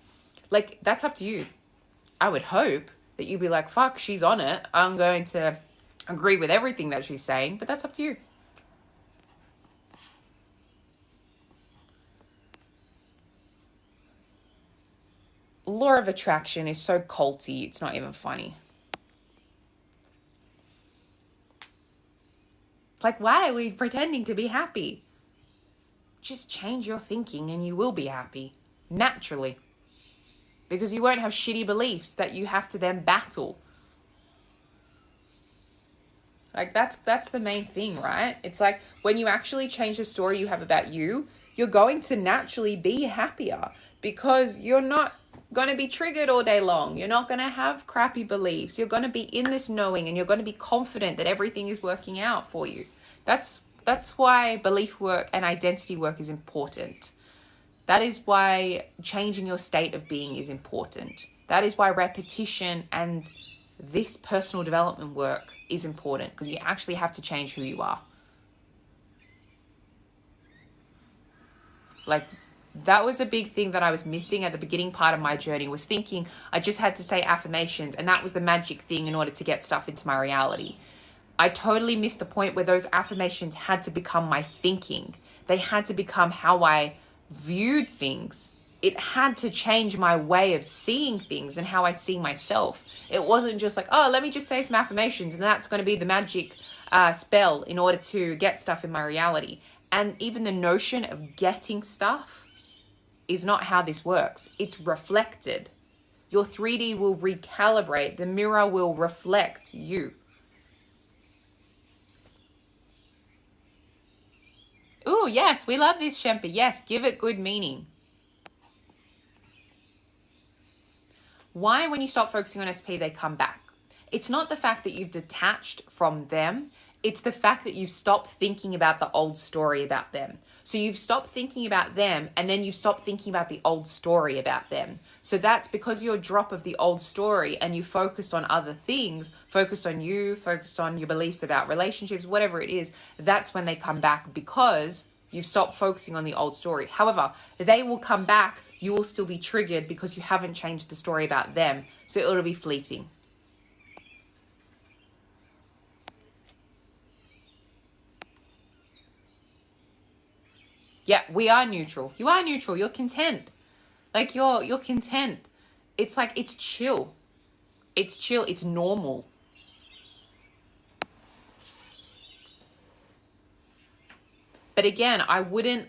Like, that's up to you. I would hope that you'd be like, fuck, she's on it. I'm going to agree with everything that she's saying, but that's up to you. Law of attraction is so culty, it's not even funny. Like, why are we pretending to be happy? Just change your thinking and you will be happy, naturally. Because you won't have shitty beliefs that you have to then battle. Like, that's the main thing, right? It's like, when you actually change the story you have about you, you're going to naturally be happier because you're not going to be triggered all day long. You're not going to have crappy beliefs. You're going to be in this knowing and you're going to be confident that everything is working out for you. That's why belief work and identity work is important. That is why changing your state of being is important. That is why repetition and this personal development work is important, because you actually have to change who you are. Like, that was a big thing that I was missing at the beginning part of my journey, was thinking I just had to say affirmations and that was the magic thing in order to get stuff into my reality. I totally missed the point where those affirmations had to become my thinking. They had to become how I viewed things. It had to change my way of seeing things and how I see myself. It wasn't just like, oh, let me just say some affirmations and that's going to be the magic spell in order to get stuff in my reality. And even the notion of getting stuff is not how this works. It's reflected. Your 3D will recalibrate. The mirror will reflect you. Ooh, yes, we love this, Shempa. Yes, give it good meaning. Why, when you stop focusing on SP, they come back? It's not the fact that you've detached from them. It's the fact that you've stopped thinking about the old story about them. So you've stopped thinking about them, and then you stop thinking about the old story about them. So that's because you're a drop of the old story and you focused on other things, focused on you, focused on your beliefs about relationships, whatever it is, that's when they come back, because you've stopped focusing on the old story. However, they will come back. You will still be triggered because you haven't changed the story about them. So it'll be fleeting. Yeah, we are neutral. You are neutral. You're content. Like you're content. It's like, it's chill. It's chill. It's normal. But again, I wouldn't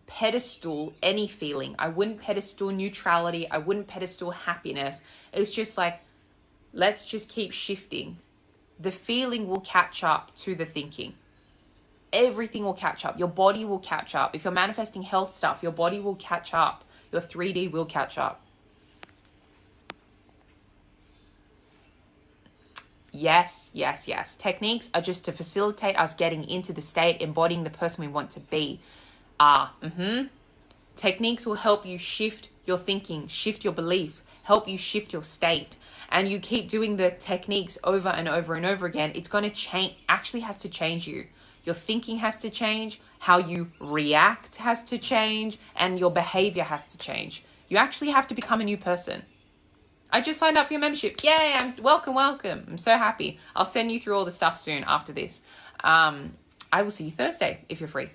pedestal any feeling. I wouldn't pedestal neutrality. I wouldn't pedestal happiness. It's just like, let's just keep shifting. The feeling will catch up to the thinking. Everything will catch up. Your body will catch up. If you're manifesting health stuff, your body will catch up. Your 3D will catch up. Yes, yes, yes. Techniques are just to facilitate us getting into the state, embodying the person we want to be. Techniques will help you shift your thinking, shift your belief, help you shift your state. And you keep doing the techniques over and over and over again, it's going to change, actually has to change you. Your thinking has to change, how you react has to change, and your behavior has to change. You actually have to become a new person. I just signed up for your membership. Yay, welcome. I'm so happy. I'll send you through all the stuff soon after this. I will see you Thursday if you're free.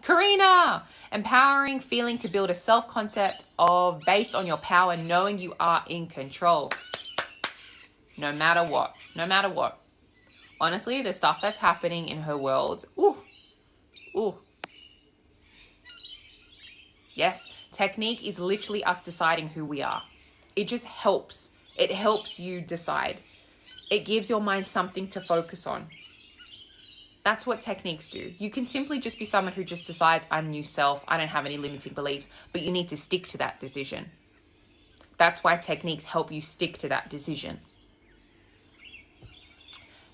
Karina, empowering feeling to build a self-concept of based on your power, knowing you are in control. No matter what. Honestly, the stuff that's happening in her world, ooh. Yes, technique is literally us deciding who we are. It just helps. It helps you decide. It gives your mind something to focus on. That's what techniques do. You can simply just be someone who just decides, I'm new self, I don't have any limiting beliefs, but you need to stick to that decision. That's why techniques help you stick to that decision.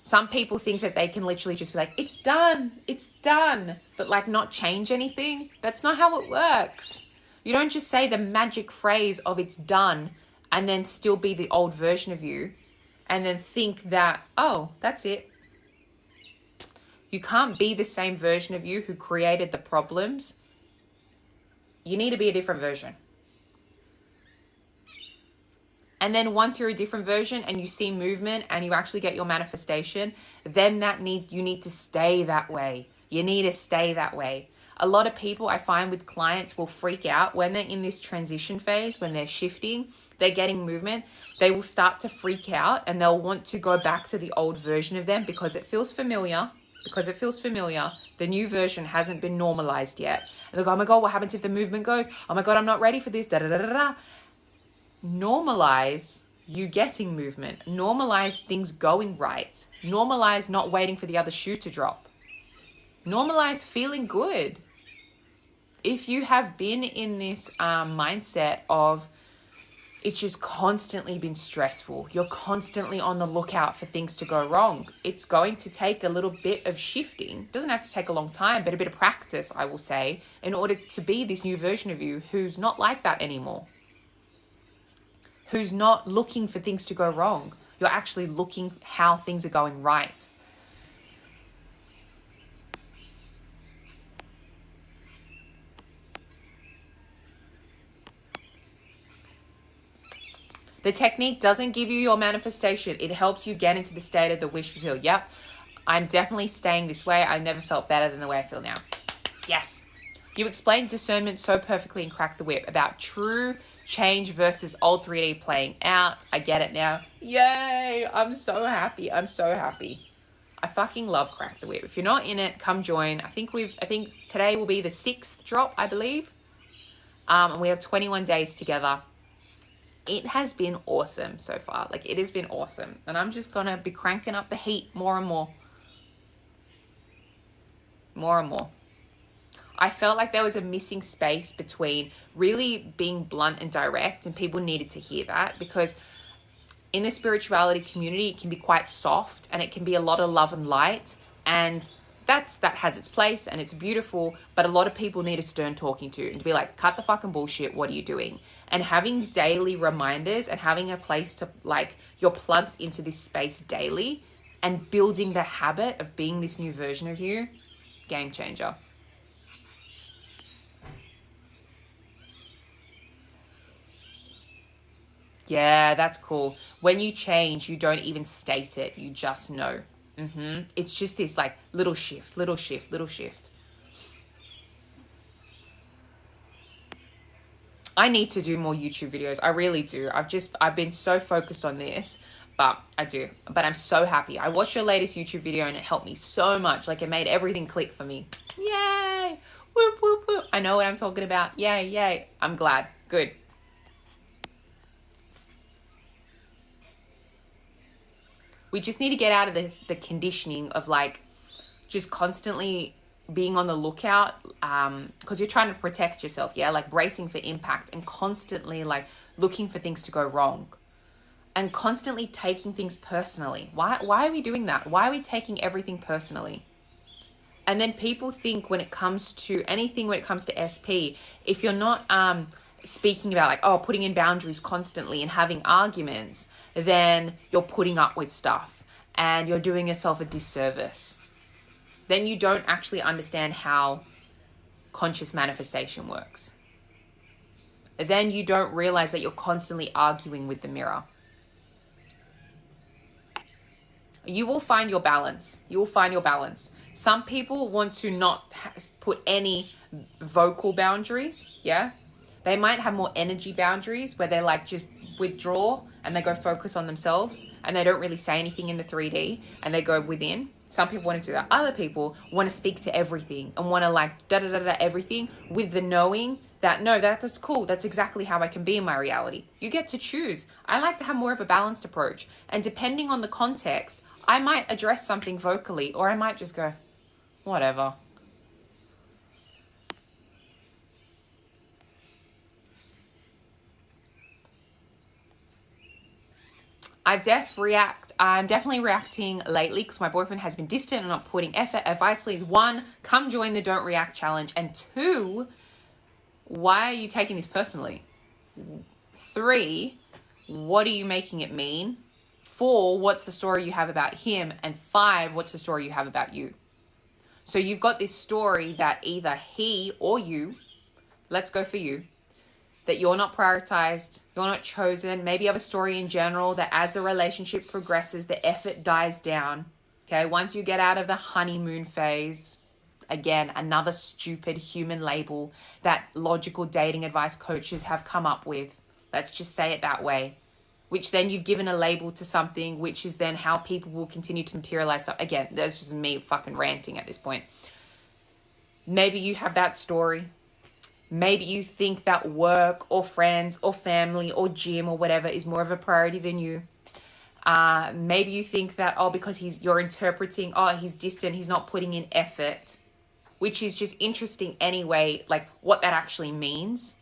Some people think that they can literally just be like, it's done, but like not change anything. That's not how it works. You don't just say the magic phrase of it's done and then still be the old version of you and then think that, oh, that's it. You can't be the same version of you who created the problems. You need to be a different version. And then once you're a different version and you see movement and you actually get your manifestation, then you need to stay that way. You need to stay that way. A lot of people I find with clients will freak out when they're in this transition phase, when they're shifting, they're getting movement. They will start to freak out and they'll want to go back to the old version of them because it feels familiar. The new version hasn't been normalized yet. And they go, oh my God, what happens if the movement goes? Oh my God, I'm not ready for this. Normalize you getting movement. Normalize things going right. Normalize not waiting for the other shoe to drop. Normalize feeling good. If you have been in this mindset of it's just constantly been stressful, you're constantly on the lookout for things to go wrong, it's going to take a little bit of shifting. It doesn't have to take a long time, but a bit of practice, I will say, in order to be this new version of you who's not like that anymore. Who's not looking for things to go wrong. You're actually looking how things are going right. The technique doesn't give you your manifestation. It helps you get into the state of the wish fulfilled. Yep, I'm definitely staying this way. I've never felt better than the way I feel now. Yes. You explained discernment so perfectly in Crack the Whip about true change versus old 3D playing out. I get it now. Yay! I'm so happy. I fucking love Crack the Whip. If you're not in it, come join. I think today will be the 6th drop, I believe. And we have 21 days together. It has been awesome so far. Like, it has been awesome. And I'm just going to be cranking up the heat more and more. More and more. I felt like there was a missing space between really being blunt and direct, and people needed to hear that, because in the spirituality community, it can be quite soft and it can be a lot of love and light, and that has its place and it's beautiful, but a lot of people need a stern talking to and be like, cut the fucking bullshit, what are you doing? And having daily reminders and having a place to, like, you're plugged into this space daily and building the habit of being this new version of you, game changer. Yeah, that's cool. When you change, you don't even state it. You just know. It's just this like little shift, little shift, little shift. I need to do more YouTube videos. I really do. I've been so focused on this, but I do. But I'm so happy. I watched your latest YouTube video and it helped me so much. Like, it made everything click for me. Yay! Whoop, whoop, whoop. I know what I'm talking about. Yay, yay. I'm glad. Good. We just need to get out of the conditioning of like just constantly being on the lookout, because you're trying to protect yourself, yeah, like bracing for impact and constantly like looking for things to go wrong and constantly taking things personally. Why are we doing that? Why are we taking everything personally? And then people think when it comes to anything, when it comes to SP, if you're not speaking about like, oh, putting in boundaries constantly and having arguments, then you're putting up with stuff and you're doing yourself a disservice. Then you don't actually understand how conscious manifestation works. Then you don't realize that you're constantly arguing with the mirror. You will find your balance. You will find your balance. Some people want to not put any vocal boundaries, yeah? They might have more energy boundaries where they like just withdraw and they go focus on themselves and they don't really say anything in the 3D and they go within. Some people want to do that. Other people want to speak to everything and want to like da-da-da-da everything with the knowing that, no, that's cool. That's exactly how I can be in my reality. You get to choose. I like to have more of a balanced approach. And depending on the context, I might address something vocally or I might just go, whatever. I'm definitely reacting lately because my boyfriend has been distant and not putting effort. Advice, please. 1, come join the Don't React challenge. And 2, why are you taking this personally? 3, what are you making it mean? 4, what's the story you have about him? And 5, what's the story you have about you? So you've got this story that either he or you, let's go for you, that you're not prioritized, you're not chosen. Maybe you have a story in general that as the relationship progresses, the effort dies down. Okay, once you get out of the honeymoon phase, again, another stupid human label that logical dating advice coaches have come up with. Let's just say it that way. Which then you've given a label to something, which is then how people will continue to materialize stuff. Again, that's just me fucking ranting at this point. Maybe you have that story. Maybe you think that work or friends or family or gym or whatever is more of a priority than you. Maybe you think that, because you're interpreting, he's distant, he's not putting in effort, which is just interesting anyway, like what that actually means.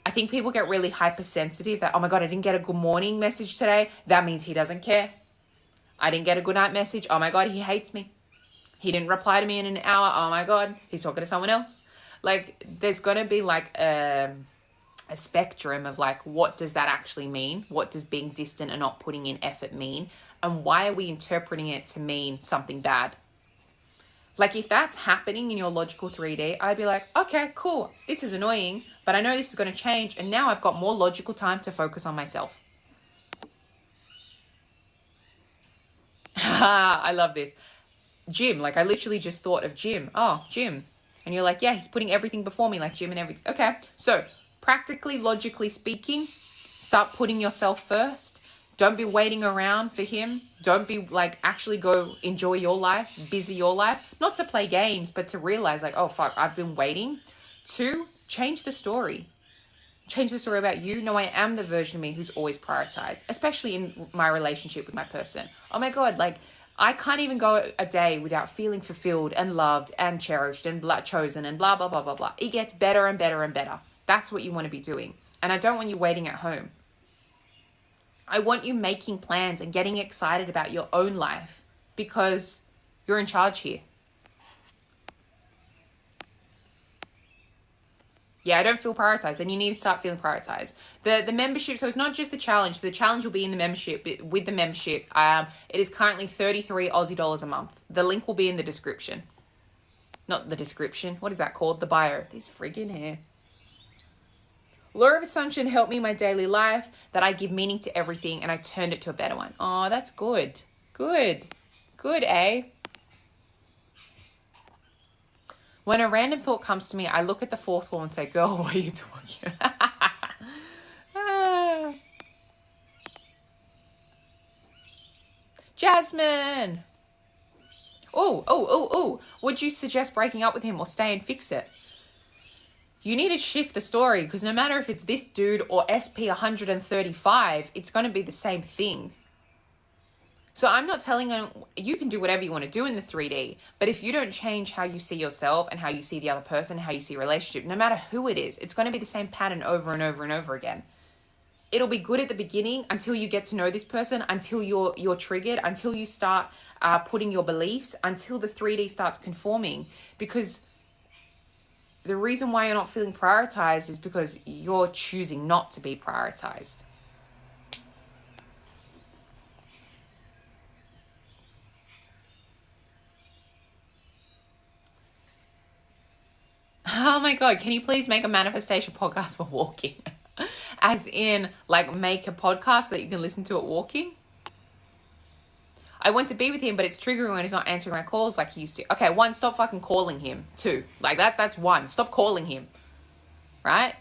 I think people get really hypersensitive that, oh my God, I didn't get a good morning message today. That means he doesn't care. I didn't get a good night message. Oh my God, he hates me. He didn't reply to me in an hour. Oh my God, he's talking to someone else. Like, there's going to be like a spectrum of like, what does that actually mean? What does being distant and not putting in effort mean? And why are we interpreting it to mean something bad? Like, if that's happening in your logical 3D, I'd be like, okay, cool. This is annoying, but I know this is going to change. And now I've got more logical time to focus on myself. I love this. Gym. Like, I literally just thought of gym. Oh, gym. And you're like, yeah, he's putting everything before me, like gym and everything. Okay, so practically, logically speaking, start putting yourself first. Don't be waiting around for him. Don't be like, actually go enjoy your life, busy your life. Not to play games, but to realize like, oh, fuck, I've been waiting. 2, change the story. change the story about you. No, I am the version of me who's always prioritized, especially in my relationship with my person. Oh my God, like I can't even go a day without feeling fulfilled and loved and cherished and chosen and blah, blah, blah, blah, blah. It gets better and better and better. That's what you want to be doing. And I don't want you waiting at home. I want you making plans and getting excited about your own life because you're in charge here. Yeah, I don't feel prioritized. Then you need to start feeling prioritized. The membership, so it's not just the challenge. The challenge will be in the membership. With the membership, it is currently 33 Aussie dollars a month. The link will be in the description. Not the description. What is that called? The bio. These friggin' hair. Law of Assumption helped me in my daily life, that I give meaning to everything and I turned it to a better one. Oh, that's good. Good. Good, eh? When a random thought comes to me, I look at the fourth wall and say, girl, what are you talking about? Jasmine. Oh. Would you suggest breaking up with him or stay and fix it? You need to shift the story because no matter if it's this dude or SP 135, it's going to be the same thing. So I'm not telling you can do whatever you want to do in the 3D, but if you don't change how you see yourself and how you see the other person, how you see a relationship, no matter who it is, it's going to be the same pattern over and over and over again. It'll be good at the beginning until you get to know this person, until you're triggered, until you start putting your beliefs, until the 3D starts conforming. Because the reason why you're not feeling prioritized is because you're choosing not to be prioritized. Oh my God, can you please make a manifestation podcast for walking? As in, like, make a podcast that you can listen to it walking? I want to be with him, but it's triggering when he's not answering my calls like he used to. Okay, 1, stop fucking calling him. 2, like that's 1. Stop calling him, right?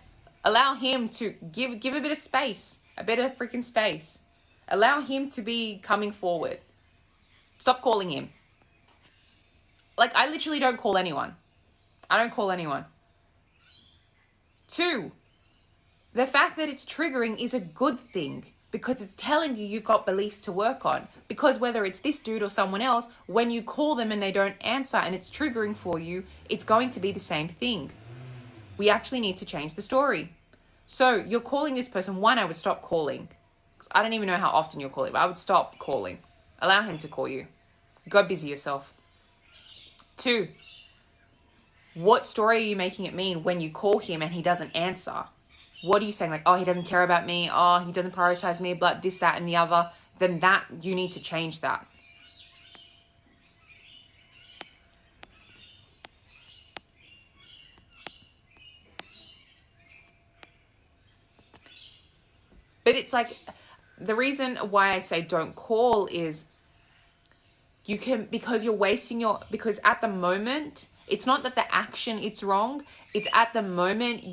Allow him to give a bit of space, a bit of freaking space. Allow him to be coming forward. Stop calling him. Like, I literally don't call anyone. I don't call anyone. 2, the fact that it's triggering is a good thing because it's telling you've got beliefs to work on. Because whether it's this dude or someone else, when you call them and they don't answer and it's triggering for you, it's going to be the same thing. We actually need to change the story. So you're calling this person. 1, I would stop calling. I don't even know how often you're calling, but I would stop calling. Allow him to call you. Go busy yourself. 2, what story are you making it mean when you call him and he doesn't answer? What are you saying? Like, oh, he doesn't care about me. Oh, he doesn't prioritize me, but this, that, and the other. Then that, you need to change that. But it's like, the reason why I say don't call is because you're wasting because at the moment, it's not that the action it's wrong. It's at the moment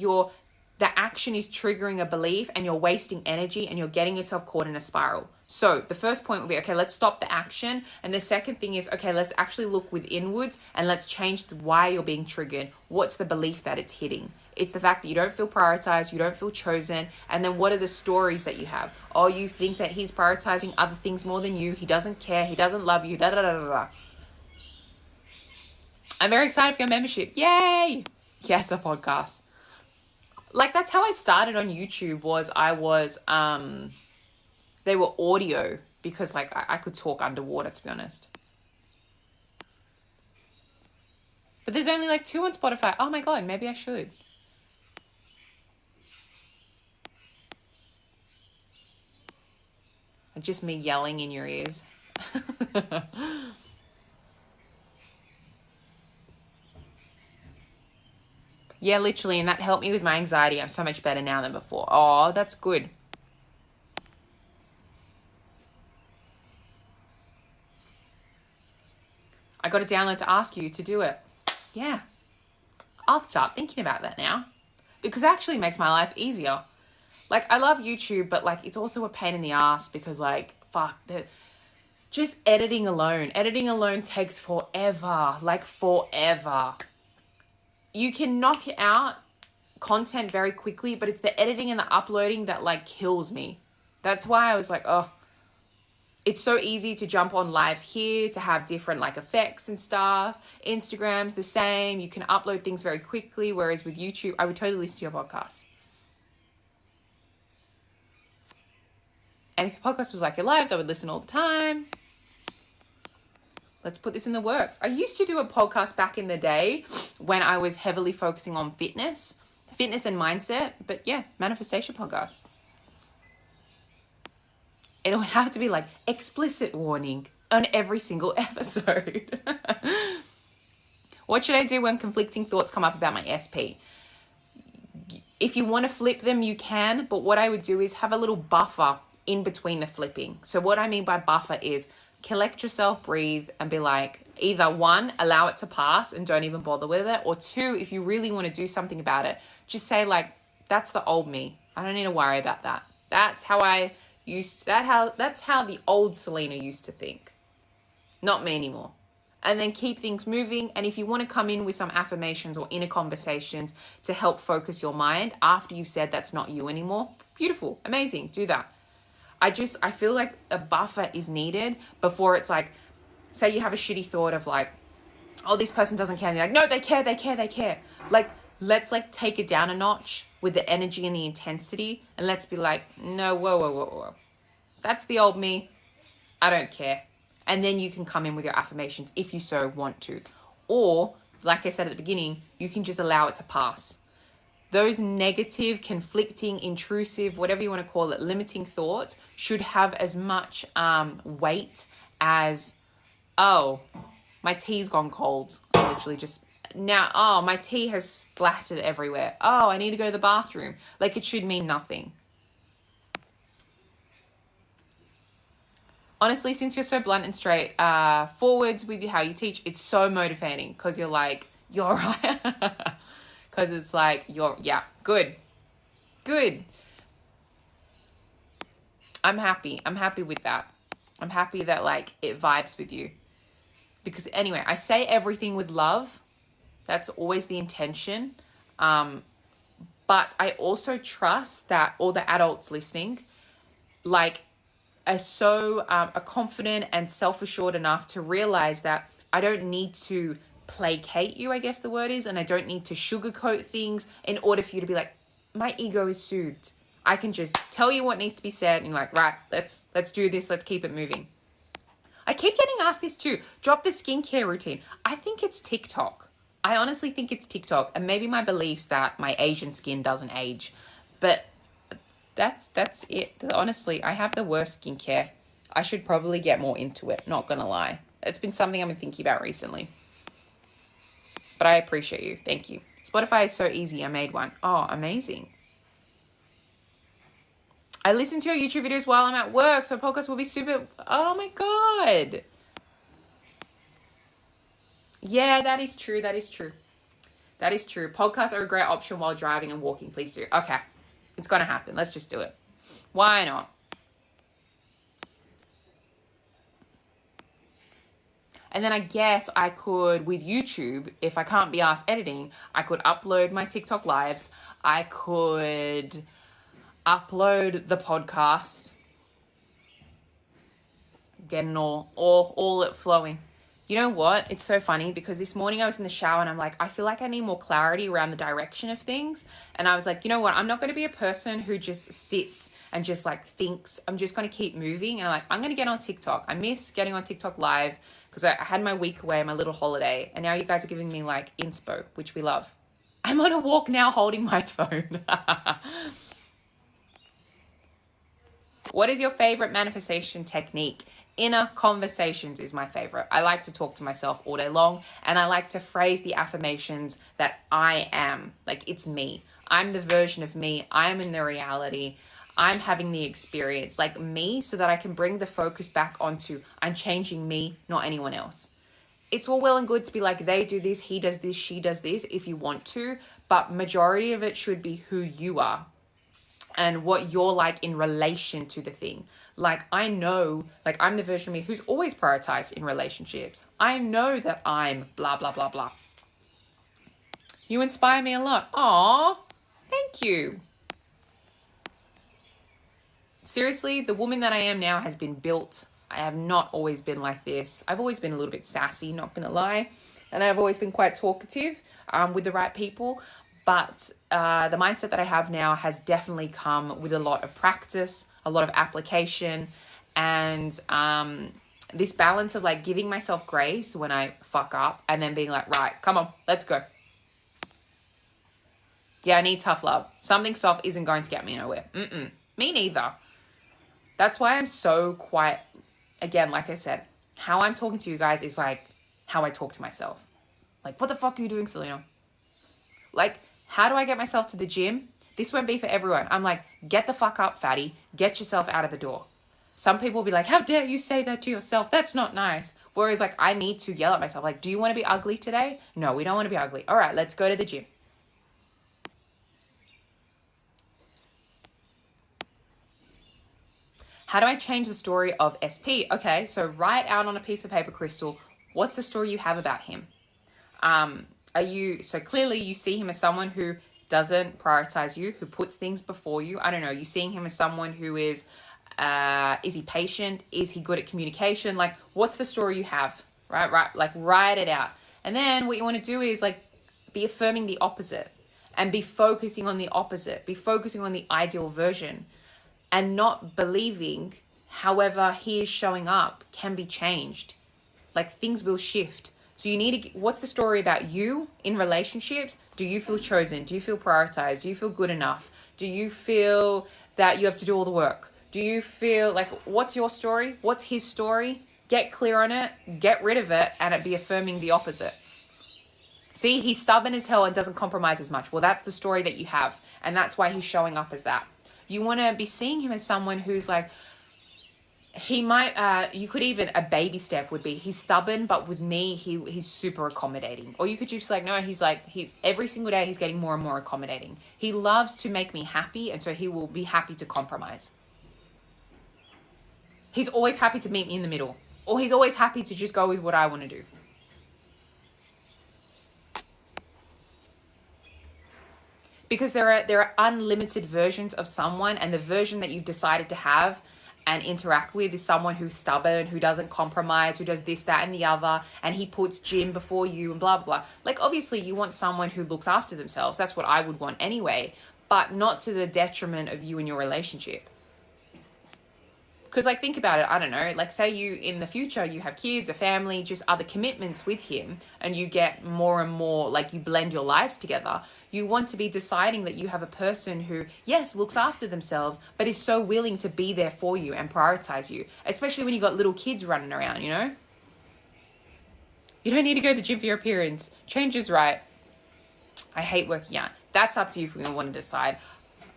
the action is triggering a belief and you're wasting energy and you're getting yourself caught in a spiral. So the first point would be, okay, let's stop the action. And the second thing is, okay, let's actually look inwards and let's change why you're being triggered. What's the belief that it's hitting? It's the fact that you don't feel prioritized, you don't feel chosen. And then what are the stories that you have? Oh, you think that he's prioritizing other things more than you. He doesn't care. He doesn't love you. Da da da da da. I'm very excited for your membership. Yay! Yes, a podcast. Like, that's how I started on YouTube they were audio because, like, I could talk underwater, to be honest. But there's only, like, 2 on Spotify. Oh, my God, maybe I should. Just me yelling in your ears. Yeah, literally, and that helped me with my anxiety. I'm so much better now than before. Oh, that's good. I got a download to ask you to do it. Yeah. I'll start thinking about that now because it actually makes my life easier. Like, I love YouTube, but, like, it's also a pain in the ass because, like, fuck, just editing alone takes forever. Like, forever. You can knock it out content very quickly, but it's the editing and the uploading that like kills me. That's why I was like, oh, it's so easy to jump on live here, to have different like effects and stuff. Instagram's the same. You can upload things very quickly. Whereas with YouTube, I would totally listen to your podcast. And if your podcast was like your lives, I would listen all the time. Let's put this in the works. I used to do a podcast back in the day when I was heavily focusing on fitness and mindset. But yeah, manifestation podcast. It would have to be like explicit warning on every single episode. What should I do when conflicting thoughts come up about my SP? If you want to flip them, you can. But what I would do is have a little buffer in between the flipping. So what I mean by buffer is collect yourself, breathe, and be like, either one, allow it to pass and don't even bother with it. Or two, if you really want to do something about it, just say like, that's the old me. I don't need to worry about that. That's how that's how the old Selena used to think. Not me anymore. And then keep things moving. And if you want to come in with some affirmations or inner conversations to help focus your mind after you've said that's not you anymore, beautiful, amazing, do that. I feel like a buffer is needed before it's like, say you have a shitty thought of like, oh, this person doesn't care. And you're like, no, they care. Like, let's like take it down a notch with the energy and the intensity. And let's be like, no, whoa. That's the old me. I don't care. And then you can come in with your affirmations if you so want to. Or, like I said at the beginning, you can just allow it to pass. Those negative, conflicting, intrusive, whatever you want to call it, limiting thoughts should have as much weight as, oh, my tea's gone cold. I literally just, now, oh, my tea has splattered everywhere. Oh, I need to go to the bathroom. Like, it should mean nothing. Honestly, since you're so blunt and straight forwards with how you teach, it's so motivating because you're like, you're right. Because it's like, good. I'm happy with that. I'm happy that like it vibes with you. Because anyway, I say everything with love. That's always the intention. But I also trust that all the adults listening, like, are confident and self-assured enough to realize that I don't need to placate you, I guess the word is, and I don't need to sugarcoat things in order for you to be like, my ego is soothed. I can just tell you what needs to be said and you're like, right, let's do this, let's keep it moving. I keep getting asked this too. Drop the skincare routine. I think it's TikTok. I honestly think it's TikTok, and maybe my beliefs that my Asian skin doesn't age, but that's it. Honestly, I have the worst skincare. I should probably get more into it, not gonna lie. It's been something I've been thinking about recently. But I appreciate you. Thank you. Spotify is so easy. I made one. Oh, amazing. I listen to your YouTube videos while I'm at work, so podcast will be super... Oh my God. Yeah, that is true. Podcasts are a great option while driving and walking. Please do. Okay. It's going to happen. Let's just do it. Why not? And then I guess I could, with YouTube, if I can't be asked editing, I could upload my TikTok lives. I could upload the podcast. Getting all it flowing. You know what? It's so funny because this morning I was in the shower and I'm like, I feel like I need more clarity around the direction of things. And I was like, you know what? I'm not going to be a person who just sits and just like thinks. I'm just going to keep moving. And I'm going to get on TikTok. I miss getting on TikTok live because I had my week away, my little holiday. And now you guys are giving me like inspo, which we love. I'm on a walk now holding my phone. What is your favorite manifestation technique? Inner conversations is my favorite. I like to talk to myself all day long, and I like to phrase the affirmations that I am. Like, it's me. I'm the version of me. I'm in the reality. I'm having the experience, like me, so that I can bring the focus back onto I'm changing me, not anyone else. It's all well and good to be like, they do this, he does this, she does this, if you want to, but majority of it should be who you are and what you're like in relation to the thing. Like, I know, like, I'm the version of me who's always prioritized in relationships. I know that I'm blah, blah, blah, blah. You inspire me a lot. Aww. Thank you. Seriously, the woman that I am now has been built. I have not always been like this. I've always been a little bit sassy, not gonna lie. And I've always been quite talkative with the right people. But the mindset that I have now has definitely come with a lot of practice, a lot of application, and this balance of like giving myself grace when I fuck up and then being like, right, come on, let's go. Yeah, I need tough love. Something soft isn't going to get me nowhere. Me neither. That's why I'm so quiet. Again, like I said, how I'm talking to you guys is like how I talk to myself. Like, what the fuck are you doing, Selena? Like, how do I get myself to the gym? This won't be for everyone. I'm like, get the fuck up, fatty. Get yourself out of the door. Some people will be like, how dare you say that to yourself? That's not nice. Whereas like, I need to yell at myself. Like, do you want to be ugly today? No, we don't want to be ugly. All right, let's go to the gym. How do I change the story of SP? Okay, so write out on a piece of paper, Crystal, what's the story you have about him? So clearly you see him as someone who doesn't prioritize you, who puts things before you. I don't know, you seeing him as someone who is he patient? Is he good at communication? Like, what's the story you have? Right, like write it out. And then what you want to do is like be affirming the opposite and be focusing on the opposite, be focusing on the ideal version. And not believing, however he is showing up can be changed. Like things will shift. So you need to, what's the story about you in relationships? Do you feel chosen? Do you feel prioritized? Do you feel good enough? Do you feel that you have to do all the work? Do you feel like, what's your story? What's his story? Get clear on it, get rid of it, and it be affirming the opposite. See, he's stubborn as hell and doesn't compromise as much. Well, that's the story that you have. And that's why he's showing up as that. You want to be seeing him as someone who's like, he might, you could even, a baby step would be, he's stubborn, but with me, he's super accommodating. Or you could just like, no, he's every single day, he's getting more and more accommodating. He loves to make me happy, and so he will be happy to compromise. He's always happy to meet me in the middle. Or he's always happy to just go with what I want to do. Because there are unlimited versions of someone, and the version that you've decided to have and interact with is someone who's stubborn, who doesn't compromise, who does this, that, and the other, and he puts gym before you and blah, blah, blah. Like, obviously, you want someone who looks after themselves. That's what I would want anyway, but not to the detriment of you and your relationship. Because, like, think about it. I don't know. Like, say you, in the future, you have kids, a family, just other commitments with him, and you get more and more, like, you blend your lives together. You want to be deciding that you have a person who, yes, looks after themselves, but is so willing to be there for you and prioritize you. Especially when you got little kids running around, you know? You don't need to go to the gym for your appearance. Change is right. I hate working out. That's up to you if you want to decide.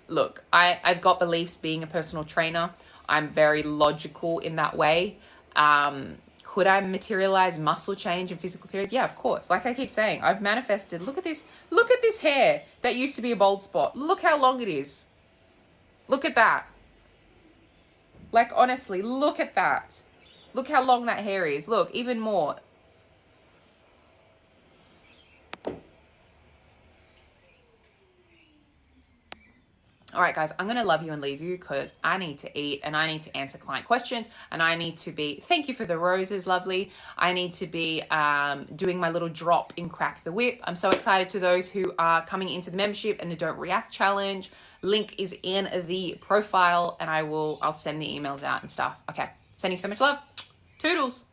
Look, I've got beliefs being a personal trainer. I'm very logical in that way. Could I materialize muscle change and physical periods? Yeah, of course. Like I keep saying, I've manifested. Look at this hair that used to be a bald spot. Look how long it is. Look at that. Like, honestly, look at that. Look how long that hair is. Look, even more. All right, guys, I'm going to love you and leave you because I need to eat and I need to answer client questions and I need to be, thank you for the roses, lovely. I need to be doing my little drop in Crack the Whip. I'm so excited to those who are coming into the membership and the Don't React Challenge. Link is in the profile and I'll send the emails out and stuff. Okay, sending so much love. Toodles.